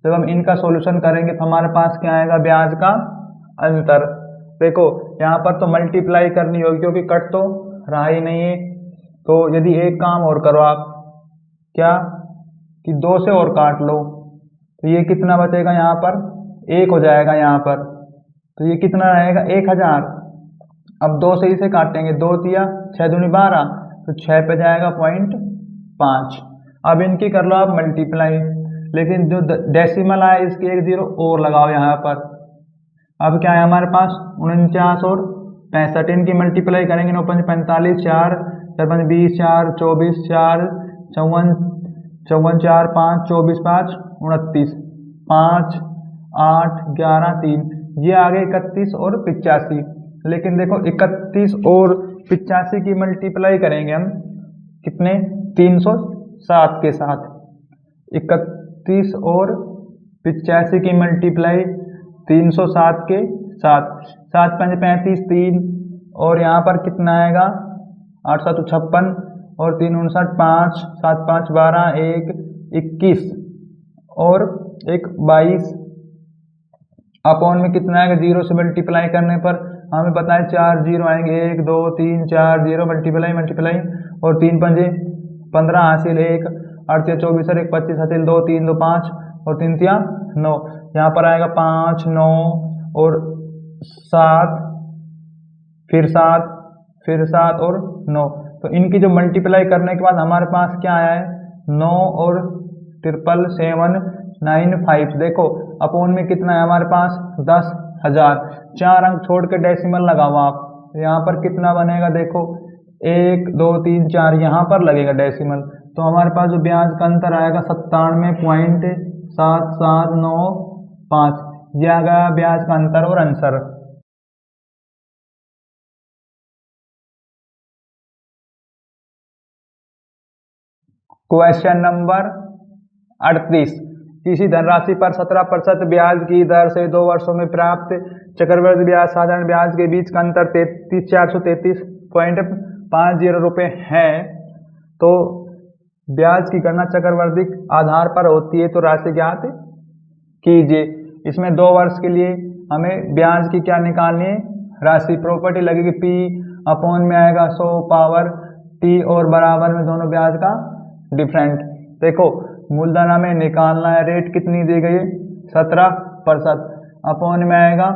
A: जब हम इनका सॉल्यूशन करेंगे तो हमारे पास क्या आएगा ब्याज का अंतर। देखो यहाँ पर तो मल्टीप्लाई करनी होगी क्योंकि कट तो रहा ही नहीं है। तो यदि एक काम और करो आप, क्या कि 2 से और काट लो, तो ये कितना बचेगा यहाँ पर 1 हो जाएगा यहाँ पर, तो ये कितना रहेगा 1,000। अब 2 से इसे काटेंगे, 2 तिया 6 दूनी 12, तो 6 पे जाएगा 0.5। अब इनकी कर लो आप मल्टीप्लाई, लेकिन जो डेसिमल आया इसकी 1 0 और लगाओ यहाँ पर। अब क्या है हमारे पास 49 और 65, इनकी मल्टीप्लाई करेंगे 9 5 45, 4 4 5 20, 4 24, 4 54 54 4 5 24 5 29, 5 8 11 3, ये आ गए 31 और 85। लेकिन देखो 31 और 85 की मल्टीप्लाई करेंगे हम कितने 307 के साथ 31 और 85 की मल्टीप्लाई 307 के साथ 7 5 35 3 और यहाँ पर कितना आएगा 8 7 56 और 3 59 5 7 5 12 1 21 और एक 22 अपॉन में कितना आएगा 0 से मल्टीप्लाई करने पर हमें पता है 4 0 आएंगे 1 2 3 4 0 मल्टीप्लाई और 3 पंजे 15 हासिल 1 8 24 और 1 25 हासिल 2 3 2 5 और 3 तिया 9। यहाँ पर आएगा 5 9 और 7 फिर 7 और 9। तो इनकी जो मल्टीप्लाई करने के बाद हमारे पास क्या आया है 9 और 77795। देखो अपोन में कितना है हमारे पास 10,000। 4 अंक छोड़ के डेसिमल लगाओ आप, यहाँ पर कितना बनेगा देखो 1 2 3 4 यहाँ पर लगेगा डेसिमल। तो हमारे पास जो ब्याज का अंतर आएगा 97.7795। यह आ गया ब्याज का अंतर और आंसर। Question number 38। किसी धनराशि पर 17% ब्याज की दर से 2 वर्षों में प्राप्त चक्रवृद्धि ब्याज साधारण ब्याज के बीच का अंतर 433.50 रुपये है। तो ब्याज की गणना चक्रवृद्धि आधार पर होती है, तो राशि ज्ञात कीजिए। इसमें 2 वर्ष के लिए हमें ब्याज की क्या निकालनी है राशि। प्रॉपर्टी लगेगी P अपॉन में आएगा 100 पावर T और बराबर में दोनों ब्याज का डिफरेंट। देखो मूलधन हमें निकालना है, रेट कितनी दी गई है 17%, अपॉन में आएगा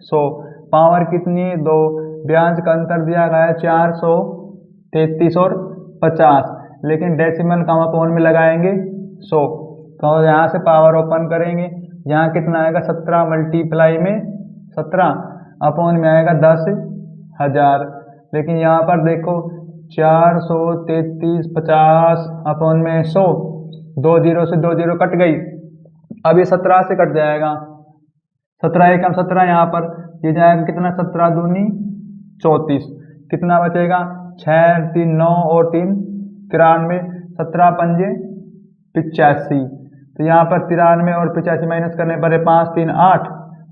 A: 100, पावर कितनी है 2, ब्याज का अंतर दिया गया है 433 और 50, लेकिन डेसिमल का हम अपॉन में लगाएंगे 100। तो यहाँ से पावर ओपन करेंगे, यहाँ कितना आएगा 17 मल्टीप्लाई में 17 अपॉन में आएगा 10,000। लेकिन यहाँ पर देखो 433.50 अपॉन में 100, 2 0 से 2 0 कट गई। अब ये 17 से कट जाएगा, 17 एकम 17, यहाँ पर ये जाएगा कितना 17 दूनी 34, कितना बचेगा 6 3 9 और 3 93, 17 पंजे 85। तो यहाँ पर 93 और 85 माइनस करने पर है 5 3 8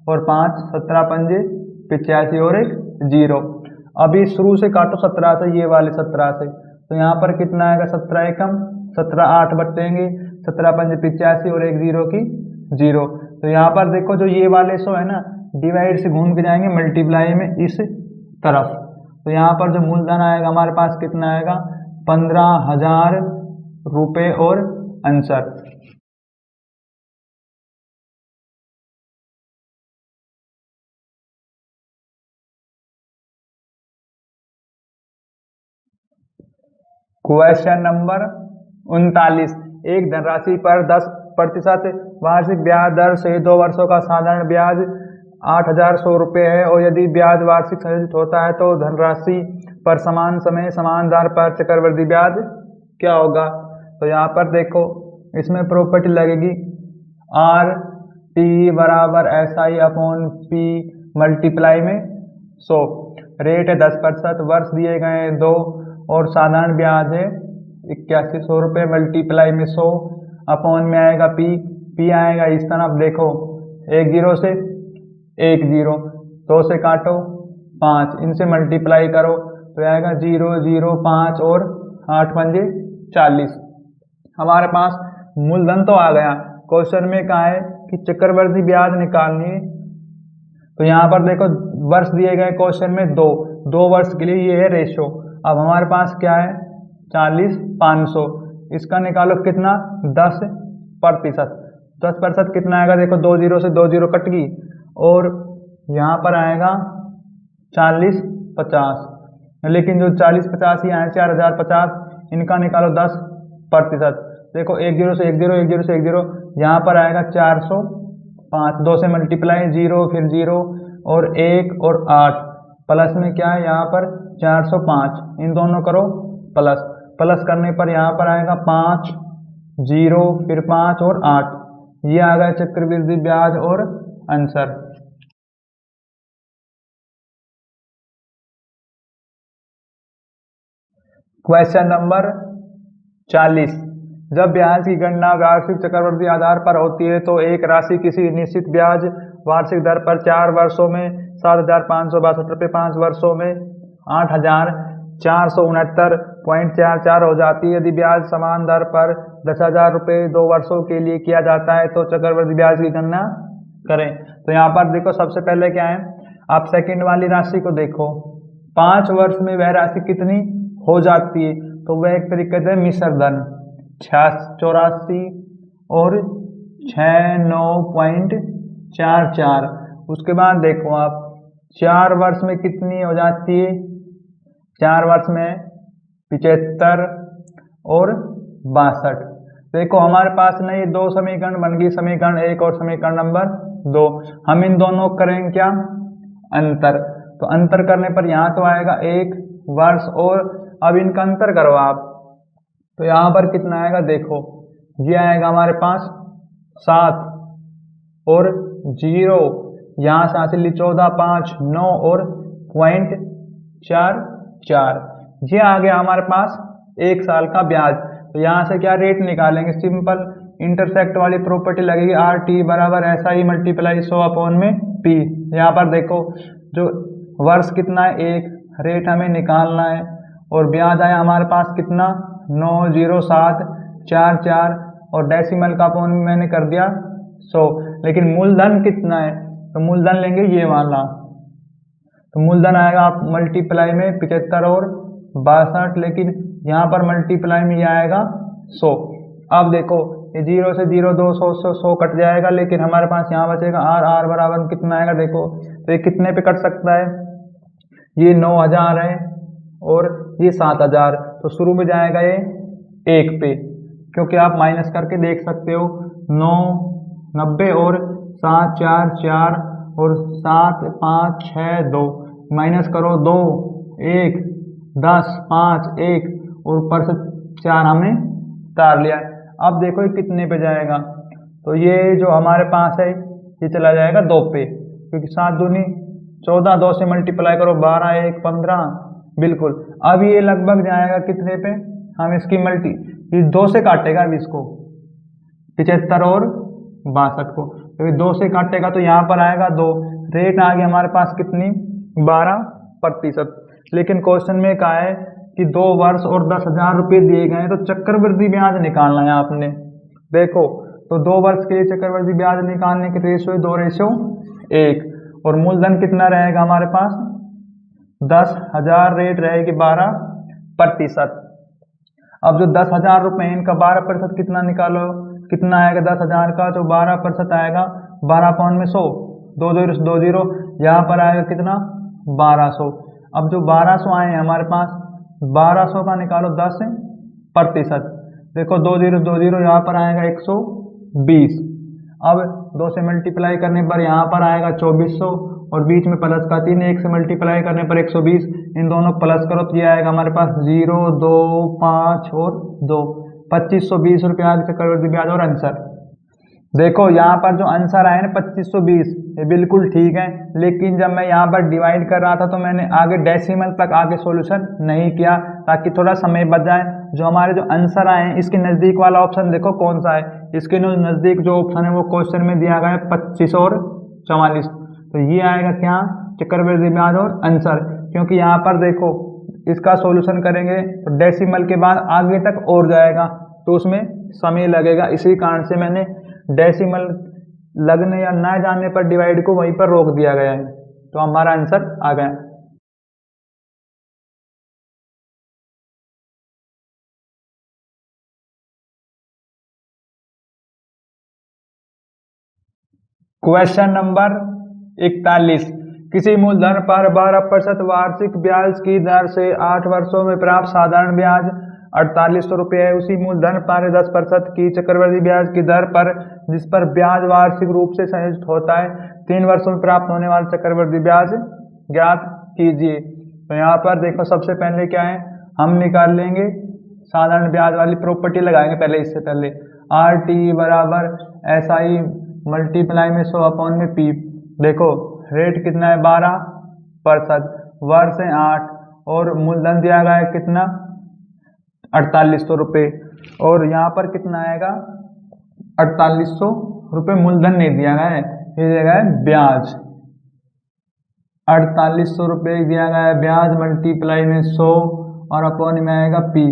A: और 5 17 पंजे 85 और एक 0। अभी शुरू से काटो 17 से, ये वाले 17 से, तो यहाँ पर कितना आएगा 17 एकम 17 8 बचेंगे, 17 पंजे 85 और एक 0 की 0। तो यहाँ पर देखो जो ये वाले 100 है ना, डिवाइड से घूम के जाएंगे मल्टीप्लाई में इस तरफ। तो यहाँ पर जो मूलधन आएगा हमारे पास कितना आएगा 15,000 रुपये और आंसर। Question number 39। एक धनराशि पर 10% वार्षिक ब्याज दर से 2 वर्षों का साधारण ब्याज 8,100 रुपये है, और यदि ब्याज वार्षिक संयोजित होता है तो धनराशि पर समान समय समान दर पर चक्रवृद्धि ब्याज क्या होगा। तो यहाँ पर देखो इसमें प्रॉपर्टी लगेगी आर टी बराबर SI अपॉन P मल्टीप्लाई में 100। रेट है 10%, वर्ष दिए गए हैं 2 और साधारण ब्याज है 8100 रुपये मल्टीप्लाई में 100 अपॉन में आएगा P आएगा इस तरफ, देखो 1 0 से 1 0, 2 से काटो 5, इनसे मल्टीप्लाई करो तो आएगा 0 0 5 और 8 पंजे 40। हमारे पास मूलधन तो आ गया, क्वेश्चन में कहा है कि चक्रवृद्धि ब्याज निकालनी है। तो यहाँ पर देखो वर्ष दिए गए क्वेश्चन में 2 वर्ष के लिए ये है रेशो। अब हमारे पास क्या है 40 500, इसका निकालो कितना 10%। 10% कितना आएगा देखो 2 0 से 2 0 कट गई, और यहाँ पर आएगा 40 50, लेकिन जो 40 50 ही आए 4050, इनका निकालो 10%। देखो 1 0 से 1 0 1 0 से 1 0, यहाँ पर आएगा 405, 2 से मल्टीप्लाई 0 फिर 0 और 1 और 8, प्लस में क्या है यहाँ पर 405, इन दोनों करो प्लस करने पर यहाँ पर आएगा 5 0 फिर 5 और 8, ये आ गया चक्रवृद्धि ब्याज और आंसर। Question number 40। जब ब्याज की गणना वार्षिक चक्रवृद्धि आधार पर होती है तो एक राशि किसी निश्चित ब्याज वार्षिक दर पर 4 वर्षों में 7,562 रुपये, 5 वर्षों में 8,469.44 हो जाती है। यदि ब्याज समान दर पर 10,000 रुपये 2 वर्षों के लिए किया जाता है तो चक्रवृद्धि ब्याज की गणना करें। तो यहाँ पर देखो सबसे पहले क्या है, आप सेकंड वाली राशि को देखो, 5 वर्ष में वह राशि कितनी हो जाती है, तो वह एक तरीके से मिश्र धन 84 और 69.44। उसके बाद देखो आप 4 वर्ष में कितनी हो जाती है, 4 वर्ष में 75 और 62। देखो हमारे पास ना ये 2 समीकरण बन गई, समीकरण 1 और समीकरण नंबर 2। हम इन दोनों करेंगे क्या, अंतर। तो अंतर करने पर यहाँ तो आएगा 1 वर्ष, और अब इनका अंतर करो आप, तो यहाँ पर कितना आएगा, देखो ये आएगा हमारे पास 7 और 0, यहाँ से हासिल 14, 5, 9 और 0.44। ये आ गया हमारे पास 1 साल का ब्याज। तो यहाँ से क्या रेट निकालेंगे, सिंपल इंटरसेक्ट वाली प्रॉपर्टी लगेगी, आर टी बराबर ऐसा ही मल्टीप्लाई 100/P। यहाँ पर देखो जो वर्ष कितना है 1, रेट हमें निकालना है, और ब्याज आया हमारे पास कितना 90744, और डेसिमल का अपॉन में मैंने कर दिया 100। लेकिन मूलधन कितना है, तो मूलधन लेंगे ये वाला, तो मूलधन आएगा आप मल्टीप्लाई में 75 और 62, लेकिन यहाँ पर मल्टीप्लाई में ये आएगा 100। अब देखो ये 0 से 0 200 से 100 कट जाएगा, लेकिन हमारे पास यहाँ बचेगा आर बराबर कितना आएगा, देखो तो ये कितने पे कट सकता है, ये 9,000 है और ये 7,000, तो शुरू में जाएगा ये 1 पे, क्योंकि आप माइनस करके देख सकते हो 9 90 और 7 4 4 और 7 5 6 2, माइनस करो 2 1 10 5 1 और ऊपर से 4 हमने तार लिया है। अब देखो ये कितने पे जाएगा, तो ये जो हमारे पास है ये चला जाएगा 2 पे, क्योंकि 7 दूनी 14, 2 से मल्टीप्लाई करो 12 1 15, बिल्कुल। अब ये लगभग जाएगा कितने पे, हम इसकी ये 2 से काटेगा अब इसको 75 और 62 को, तो 2 से काटेगा तो यहाँ पर आएगा 2, रेट आ गया हमारे पास कितनी 12%। लेकिन क्वेश्चन में कहा है कि 2 वर्ष और 10,000 रुपये दिए गए हैं, तो चक्रवृद्धि ब्याज निकालना है आपने। देखो तो 2 वर्ष के लिए चक्रवृद्धि ब्याज निकालने के रेशियो 2:1, और मूलधन कितना रहेगा हमारे पास 10,000, रेट रहेगी 12%। अब जो 10,000 रुपये इनका 12% कितना निकालो, कितना आएगा 10,000 का, जो 12% आएगा 12/100, 2 2 0, यहाँ पर आएगा कितना 1200। अब जो 1200 आए हैं हमारे पास, 1200 का निकालो 10%, देखो 2 0 2 0, यहाँ पर आएगा 120। अब 2 से मल्टीप्लाई करने पर यहाँ पर आएगा 2400, और बीच में प्लस का 3, 1 से मल्टीप्लाई करने पर 120, इन दोनों प्लस करो तो ये आएगा हमारे पास 0 2 5 और 2, 2520 रुपया चक्रवृद्धि ब्याज। और आंसर देखो यहाँ पर जो आंसर आए ना 2520, ये बिल्कुल ठीक है, लेकिन जब मैं यहाँ पर डिवाइड कर रहा था तो मैंने आगे डेसिमल तक आगे सॉल्यूशन नहीं किया, ताकि थोड़ा समय बच जाए। जो हमारे जो आंसर आए हैं इसके नज़दीक वाला ऑप्शन देखो कौन सा है, इसके नज़दीक जो ऑप्शन है वो क्वेश्चन में दिया गया है 25 और 44, तो ये आएगा क्या चक्रवृद्धि ब्याज और आंसर। क्योंकि यहाँ पर देखो इसका सॉल्यूशन करेंगे तो डेसिमल के बाद आगे तक और जाएगा, तो उसमें समय लगेगा, इसी कारण से मैंने डेसिमल लगने या ना जाने पर डिवाइड को वहीं पर रोक दिया गया है, तो हमारा आंसर आ गया। क्वेश्चन नंबर 41, किसी मूलधन पर 12% वार्षिक ब्याज की दर से 8 वर्षों में प्राप्त साधारण ब्याज 4800 रुपये है। उसी मूलधन पर 10% की चक्रवृद्धि ब्याज की दर पर, जिस पर ब्याज वार्षिक रूप से संयोजित होता है, 3 वर्षों में प्राप्त होने वाला चक्रवृद्धि ब्याज ज्ञात कीजिए। तो यहाँ पर देखो सबसे पहले क्या है, हम निकाल लेंगे साधारण ब्याज वाली प्रॉपर्टी लगाएंगे पहले, इससे पहले आर टी बराबर ऐसा ही मल्टीप्लाई में 100/P। देखो रेट कितना है 12%, वर्ष है 8, और मूलधन दिया गया है कितना 4800 रुपये। और यहाँ पर कितना आएगा 4800 रुपये मूलधन नहीं दिया गया है, ये दिया गया है ब्याज। 4800 रुपये दिया गया है ब्याज, मल्टीप्लाई में 100 और अपॉन में आएगा पी।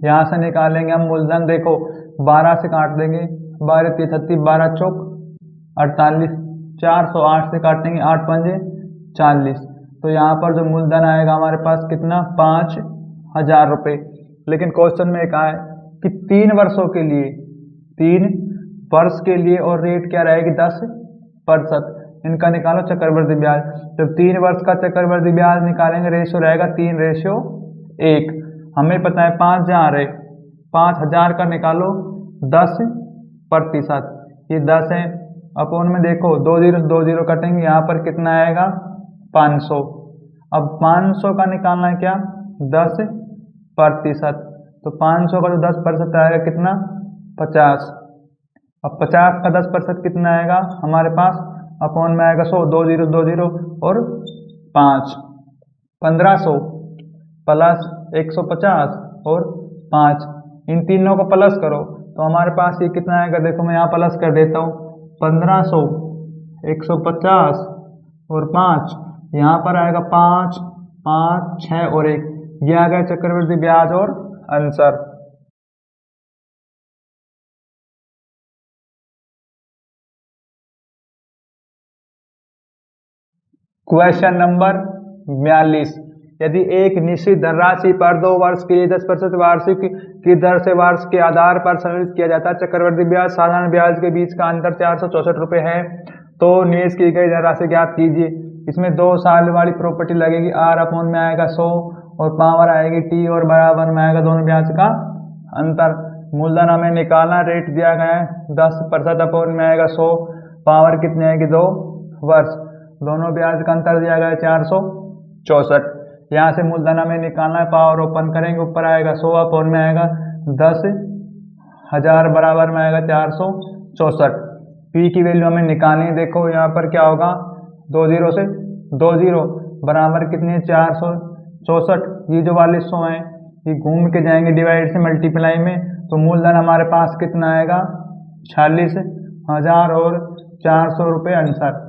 A: यहाँ से निकालेंगे हम मूलधन, देखो 12 से काट देंगे, 12 3 36, 12 चौक 48, 408 से काटेंगे, 8 पंजे 40। तो यहाँ पर जो मूलधन आएगा हमारे पास कितना 5000 रुपये। लेकिन क्वेश्चन में कहा है कि 3 वर्षों के लिए, 3 वर्ष के लिए, और रेट क्या रहेगी 10%। इनका निकालो चक्रवृद्धि ब्याज। जब 3 वर्ष का चक्रवृद्धि ब्याज निकालेंगे रेशियो रहेगा 3:1। हमें पता है 5000 है, 5000 का निकालो 10%, ये 10 है। अपॉन में देखो 2 0 कटेंगे, यहाँ पर कितना आएगा 500। अब 500 का निकालना है क्या 10%, तो 500 का जो 10% आएगा कितना 50। अब 50 का 10% कितना आएगा हमारे पास, अपॉन में आएगा 100, 2 0 और 5, 1500 प्लस 150 और 5, इन तीनों को प्लस करो तो हमारे पास ये कितना आएगा, देखो मैं यहाँ प्लस कर देता हूँ, 1500, 150 और 5, यहाँ पर आएगा 5, 5, 6 और 1, ये आ गया चक्रवृद्धि ब्याज और आंसर। क्वेश्चन नंबर 42, यदि एक निश्चित धनराशि पर 2 वर्ष के लिए 10% वार्षिक की दर से वर्ष के आधार पर संग्रहित किया जाता है, चक्रवृद्धि ब्याज साधारण ब्याज के बीच का अंतर 464 रुपये है, तो निवेश की गई धनराशि ज्ञात कीजिए। इसमें 2 साल वाली प्रॉपर्टी लगेगी, आर अपॉन में आएगा 100 और पावर आएगी टी और बराबर में आएगा दोनों ब्याज का अंतर। मूलधन हमें निकालना, रेट दिया गया है 10%, अपॉन में आएगा 100, पावर कितनी आएगी 2 वर्ष, दोनों ब्याज का अंतर दिया गया है 464। यहाँ से मूलधन हमें निकालना है, पावर ओपन करेंगे, ऊपर आएगा 100, अपॉन में आएगा 10,000 बराबर में आएगा 464। पी की वैल्यू हमें निकालनी है, देखो यहाँ पर क्या होगा 2 0 से 2 0 बराबर कितनी है 464, ये जो वाले 100 हैं ये घूम के जाएंगे डिवाइड से मल्टीप्लाई में, तो मूलधन हमारे पास कितना आएगा 46,000 और 400 रुपये आंसर।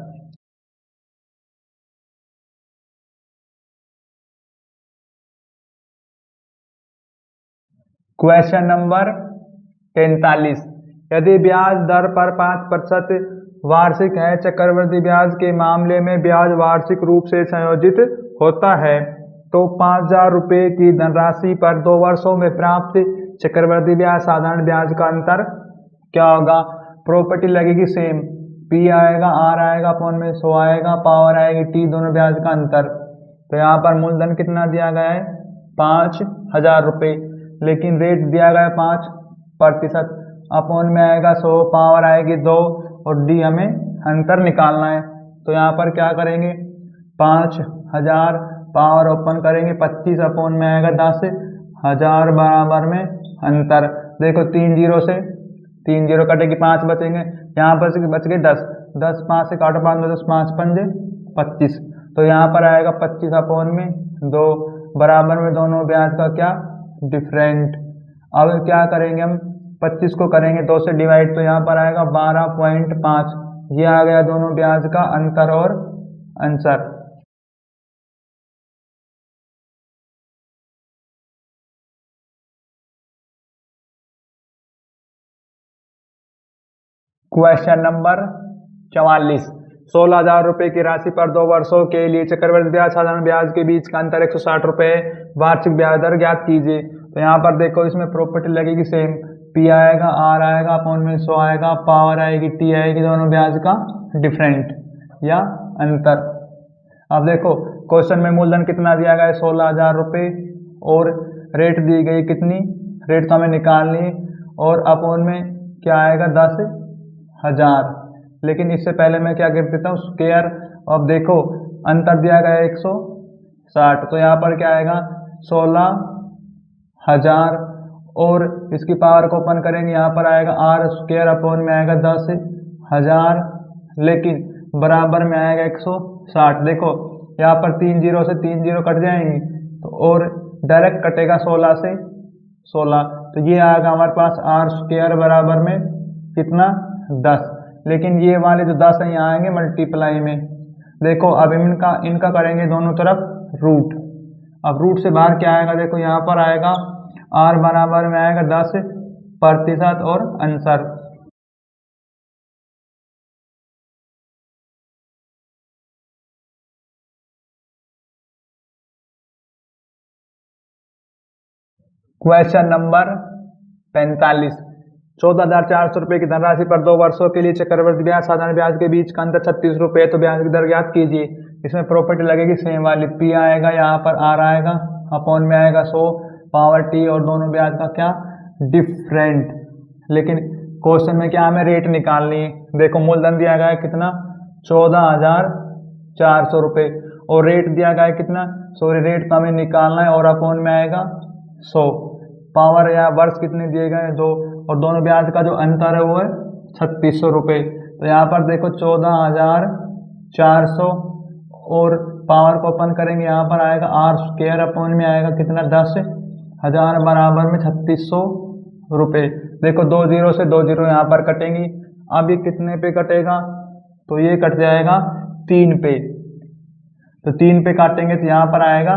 A: क्वेश्चन नंबर 43, यदि ब्याज दर पर 5% वार्षिक है, चक्रवृद्धि ब्याज के मामले में ब्याज वार्षिक रूप से संयोजित होता है, तो 5000 रुपये की धनराशि पर 2 वर्षों में प्राप्त चक्रवृद्धि ब्याज साधारण ब्याज का अंतर क्या होगा। प्रॉपर्टी लगेगी सेम, पी आएगा, आर आएगा, अपॉन में 100 आएगा, पावर आएगी टी, दोनों ब्याज का अंतर। तो यहाँ पर मूलधन कितना दिया गया है 5000 रुपये, लेकिन रेट दिया गया है 5%, अपॉन में आएगा 100, पावर आएगी 2 और डी हमें अंतर निकालना है। तो यहाँ पर क्या करेंगे 5000 पावर ओपन करेंगे 25, अपॉन में आएगा 10,000 बराबर में अंतर। देखो 3 0 से 3 0 कटेगी, 5 बचेंगे, यहाँ पर बच गए 10, 10 5 से काटो 5 में 10, 5 पंजे 25, तो यहाँ पर आएगा 25 अपॉन में 2 बराबर में दोनों ब्याज का क्या डिफरेंट। अब क्या करेंगे हम 25 को करेंगे 2 से डिवाइड, तो यहाँ पर आएगा 12.5, ये आ गया दोनों ब्याज का अंतर और आंसर। क्वेश्चन नंबर 44, 16,000 रुपये की राशि पर 2 वर्षों के लिए चक्रवृद्धि ब्याज साधारण ब्याज के बीच का अंतर 160 रुपये, वार्षिक ब्याज दर ज्ञात कीजिए। तो यहाँ पर देखो इसमें प्रॉपर्टी लगेगी सेम, पी आएगा, आर आएगा, अपॉन में 100 आएगा, पावर आएगी टी आएगी, दोनों ब्याज का डिफरेंट या अंतर। अब देखो क्वेश्चन में मूलधन कितना दिया गया है 16,000 रुपये और रेट दी गई कितनी, रेट तो हमें निकालनी है, और अपॉन में क्या आएगा 10,000, लेकिन इससे पहले मैं क्या कर देता हूँ स्क्वायर। अब देखो अंतर दिया गया है 160, तो यहाँ पर क्या आएगा 16,000 और इसकी पावर को ओपन करेंगे, यहाँ पर आएगा आर स्क्वायर, अपॉन में आएगा 10,000, लेकिन बराबर में आएगा 160। देखो यहाँ पर 3 0 से 3 0 कट जाएंगे, तो और डायरेक्ट कटेगा 16 से 16, तो ये आएगा हमारे पास आर स्क्वायर बराबर में कितना 10। लेकिन ये वाले जो 10 है यहाँ आएंगे मल्टीप्लाई में। देखो अब इनका करेंगे दोनों तरफ रूट। अब रूट से बाहर क्या आएगा, देखो यहाँ पर आएगा आर बराबर में आएगा 10% और आंसर। Question number 45। 14,400 रुपये की धनराशि पर 2 वर्षों के लिए चक्रवृद्धि ब्याज साधारण ब्याज के बीच का अंतर 36 रुपये, तो ब्याज की दर ज्ञात कीजिए। इसमें प्रॉपर्टी लगेगी सेम वाली, पी आएगा यहाँ पर आर आएगा अपॉन में आएगा 100 पावर टी और दोनों ब्याज का क्या डिफरेंट। लेकिन क्वेश्चन में क्या हमें रेट निकालनी है। देखो मूलधन दिया गया है कितना 14,400 रुपये और रेट दिया गया है कितना, सॉरी रेट तो हमें निकालना है और अपॉन में आएगा 100 पावर या वर्ष कितने दिए गए हैं 2 और दोनों ब्याज का जो अंतर है वो है 3600 रुपये। तो यहाँ पर देखो 14,400 और पावर को अपन करेंगे यहाँ पर आएगा आर स्क्वायर अपॉन में आएगा कितना 10,000 बराबर में 3600 रुपये। देखो 2 जीरो से 2 जीरो यहाँ पर कटेंगी। अब ये कितने पे कटेगा, तो ये कट जाएगा 3 पे। तो 3 पे काटेंगे तो यहाँ पर आएगा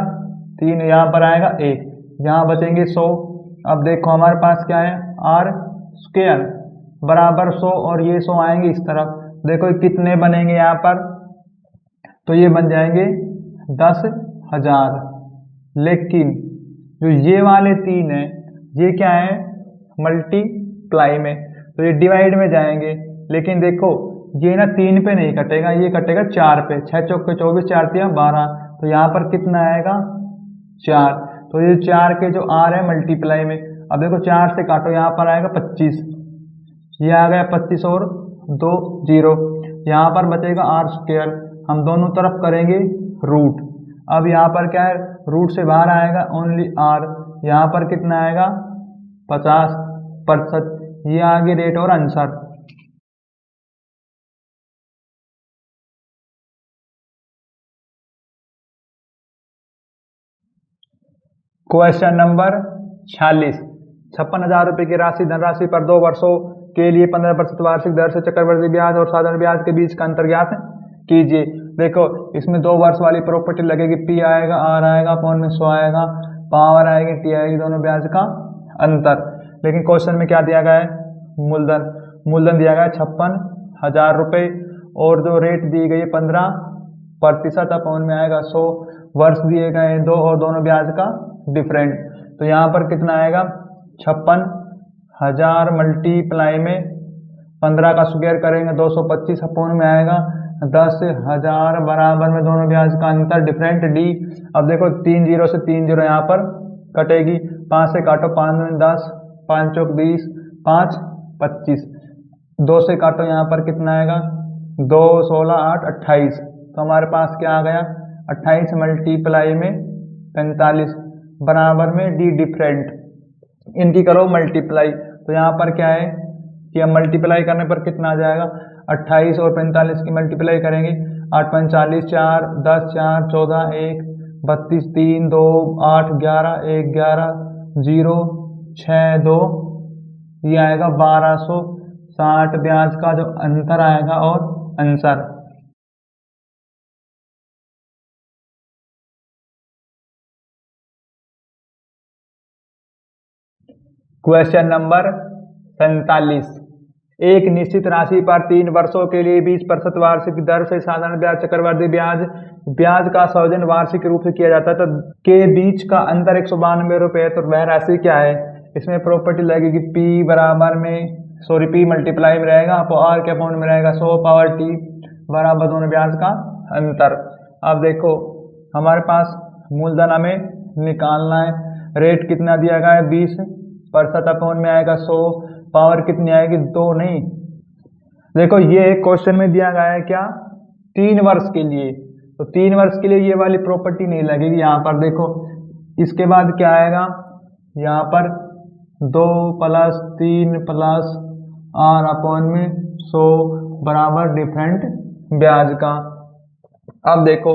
A: 3, यहाँ पर आएगा 1, यहाँ बचेंगे 100। अब देखो हमारे पास क्या है आर स्क्वायर बराबर 100 और ये 100 आएंगे इस तरफ। देखो कितने बनेंगे यहाँ पर, तो ये बन जाएंगे 10,000। लेकिन जो ये वाले 3 है ये क्या है मल्टीप्लाई में, तो ये डिवाइड में जाएंगे। लेकिन देखो ये ना 3 पे नहीं कटेगा, ये कटेगा 4 पे। 6 चौक के 24, 4 तिया 12, तो यहाँ पर कितना आएगा 4। तो ये 4 के जो आर है मल्टीप्लाई में। अब देखो 4 से काटो यहाँ पर आएगा 25, ये आ गया 25 और 2 जीरो, यहाँ पर बचेगा आर स्क्वायर। हम दोनों तरफ करेंगे रूट। अब यहाँ पर क्या है रूट से बाहर आएगा ओनली आर, यहाँ पर कितना आएगा 50%। ये आगे रेट और आंसर। Question number 46। 56,000 रुपये की राशि धनराशि पर 2 वर्षों के लिए 15% वार्षिक दर से चक्रवृद्धि ब्याज और साधारण ब्याज के बीच का अंतर ज्ञात कीजिए। देखो इसमें 2 वर्ष वाली प्रॉपर्टी लगेगी, पी आएगा आर आएगा अपॉन में 100 आएगा पावर आएगी टी आएगी, दोनों ब्याज का अंतर। लेकिन क्वेश्चन में क्या दिया गया है मूलधन दिया गया है 56,000 रुपये और जो रेट दी गई है 15% अपॉन में आएगा 100, वर्ष दिए गए हैं 2 और दोनों ब्याज का डिफरेंट। तो यहाँ पर कितना आएगा 56,000 मल्टीप्लाई में 15 का स्क्वायर करेंगे 225 अपॉन में आएगा 10,000 बराबर में दोनों ब्याज का अंतर डिफरेंट डी। अब देखो 3 जीरो से 3 जीरो यहाँ पर कटेगी, 5 से काटो 5 में 10, 5 चौक 20, 5 25, 2 से काटो यहाँ पर कितना आएगा 2 16 8 28। तो हमारे पास क्या आ गया 28 मल्टीप्लाई में 45 बराबर में डी डिफरेंट। इनकी करो मल्टीप्लाई, तो यहाँ पर क्या है कि हम मल्टीप्लाई करने पर कितना आ जाएगा 28 और 45 की मल्टीप्लाई करेंगे 8 5 40, 4 10 4 14 1 32 3 2 8 11 1 11 0 6 2, ये आएगा 1260 ब्याज का जो अंतर आएगा और आंसर। Question number 47। एक निश्चित राशि पर 3 वर्षों के लिए 20% वार्षिक दर से साधारण ब्याज चक्रवृद्धि ब्याज का संयोजन वार्षिक रूप से किया जाता है, तो के बीच का अंतर 192 रुपये, तो वह राशि क्या है। इसमें प्रॉपर्टी लगेगी पी बराबर में पी मल्टीप्लाई में रहेगा तो आर के अपॉन में रहेगा 100 पावर टी बराबर दोनों ब्याज का अंतर। अब देखो हमारे पास मूलधन हमें निकालना है, रेट कितना दिया गया है 20% अपॉन में आएगा 100, पावर कितनी आएगी 2 नहीं। देखो ये क्वेश्चन में दिया गया है क्या 3 वर्ष के लिए, तो 3 वर्ष के लिए ये वाली प्रॉपर्टी नहीं लगेगी यहाँ पर। देखो इसके बाद क्या आएगा यहाँ पर 2 + 3 + आर अपॉन में 100 बराबर डिफरेंट ब्याज का। अब देखो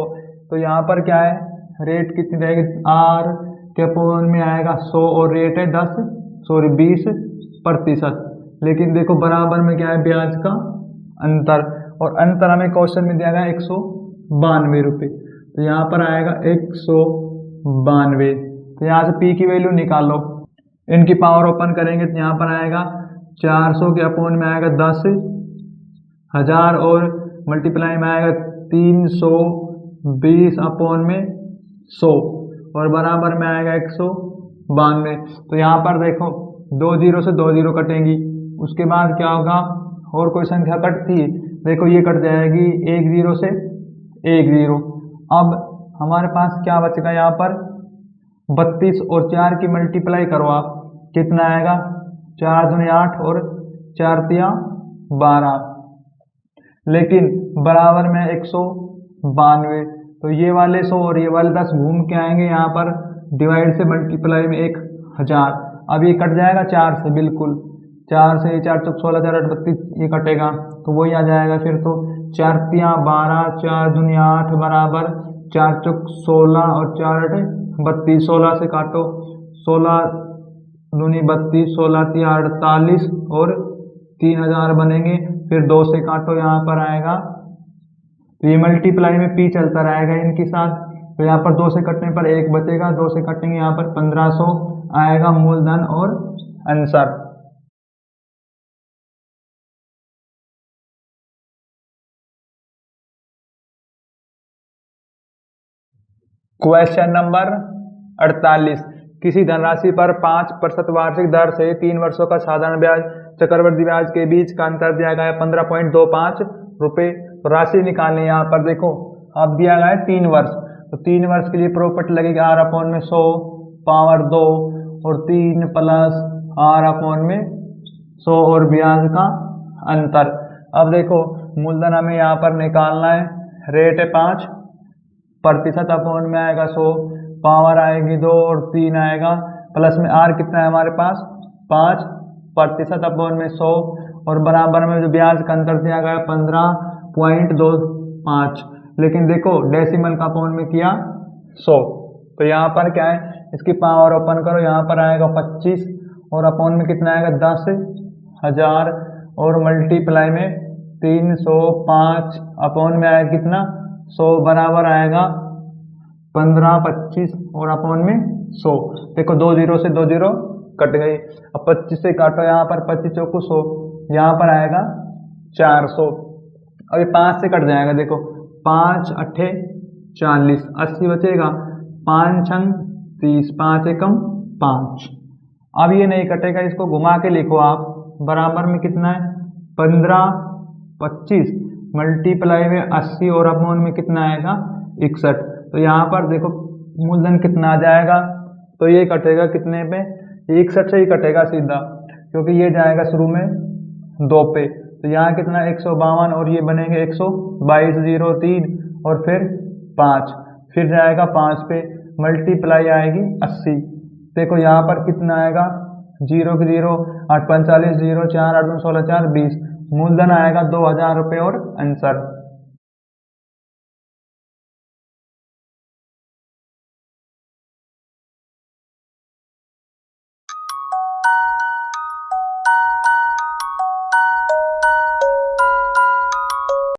A: तो यहाँ पर क्या है रेट कितनी रहेगी आर के अपॉन में आएगा 100 और रेट है 10 सॉरी 20%। लेकिन देखो बराबर में क्या है, ब्याज का अंतर, और अंतर हमें क्वेश्चन में दिया गया 192 रुपये। तो यहाँ पर आएगा 192। तो यहाँ से पी की वैल्यू निकालो, इनकी पावर ओपन करेंगे तो यहाँ पर आएगा 400 के अपोन में आएगा 10,000 और मल्टीप्लाई में आएगा 320 अपोन में 100 और बराबर में आएगा 192। तो यहाँ पर देखो 2 जीरो से 2 जीरो कटेंगी, उसके बाद क्या होगा, और कोई संख्या कटती है, देखो ये कट जाएगी 1 जीरो से 1 जीरो। अब हमारे पास क्या बचेगा यहाँ पर, 32 और 4 की मल्टीप्लाई करो आप, कितना आएगा, 4 दूनी 8 और 4 तिया 12, लेकिन बराबर में 192। तो ये वाले 100 और ये वाले 10 घूम के आएंगे यहाँ पर, डिवाइड से मल्टीप्लाई में 1000। अब ये कट जाएगा 4 से, बिल्कुल 4 से, 4 चौक 16, 4 8 32, ये कटेगा तो वही आ जाएगा फिर। तो 4 तिया 12, 4 दूनी 8 बराबर 4 चौक 16 और 4 8 32, 16 से काटो, 16 दूनी 32, 16 तिया 48 और 3000 बनेंगे। फिर 2 से काटो, यहाँ पर आएगा, तो ये मल्टीप्लाई में पी चलता रहेगा इनके साथ। तो यहाँ पर 2 से कटने पर 1 बचेगा, 2 से कटेंगे यहाँ पर 1500 आएगा मूलधन और आंसर। क्वेश्चन नंबर 48, किसी धनराशि पर 5% वार्षिक दर से 3 वर्षों का साधारण ब्याज चक्रवृद्धि ब्याज के बीच का अंतर दिया गया है 15.25 रुपये। तो राशि निकालनी है। यहाँ पर देखो अब दिया गया है 3 वर्ष, तो 3 वर्ष के लिए प्रॉफिट लगेगा R अपॉन में 100 पावर 2 और 3 प्लस R अपॉन में 100 और ब्याज का अंतर। अब देखो मूलधन हमें यहाँ पर निकालना है, रेट है 5% अपॉन में आएगा 100, पावर आएगी 2 और 3 आएगा, प्लस में R कितना है हमारे पास 5% अपॉन में 100 और बराबर में जो ब्याज का अंतर दिया गया 15.25। लेकिन देखो डेसिमल का अपॉन में किया 100, तो यहाँ पर क्या है, इसकी पावर ओपन करो, यहाँ पर आएगा 25 और अपॉन में कितना आएगा 10,000 और मल्टीप्लाई में 305 अपॉन में आएगा कितना 100 बराबर आएगा 15, 25 और अपॉन में 100। देखो 2 जीरो से 2 जीरो कट गई। अब 25 से काटो, यहाँ पर 25 चौको 100, यहाँ पर आएगा 400। अब ये 5 से कट जाएगा, देखो 5 अट्ठे 40, 80 बचेगा, 5 छंग 30, 5 एकम 5। अब ये नहीं कटेगा, इसको घुमा के लिखो आप, बराबर में कितना है 15, 25 मल्टीप्लाई में 80 और अपॉन में कितना आएगा 61। तो यहाँ पर देखो मूलधन कितना आ जाएगा, तो ये कटेगा कितने पे, 61 से ही कटेगा सीधा, क्योंकि ये जाएगा शुरू में 2 पे। तो यहाँ कितना 152 और ये बनेंगे 122, 0 3 और फिर 5, फिर जाएगा 5 पे, मल्टीप्लाई आएगी 80। देखो यहाँ पर कितना आएगा 0 की 0, 8 45 0 4 8 16 4 20, मूलधन आएगा 2000 रुपये और आंसर।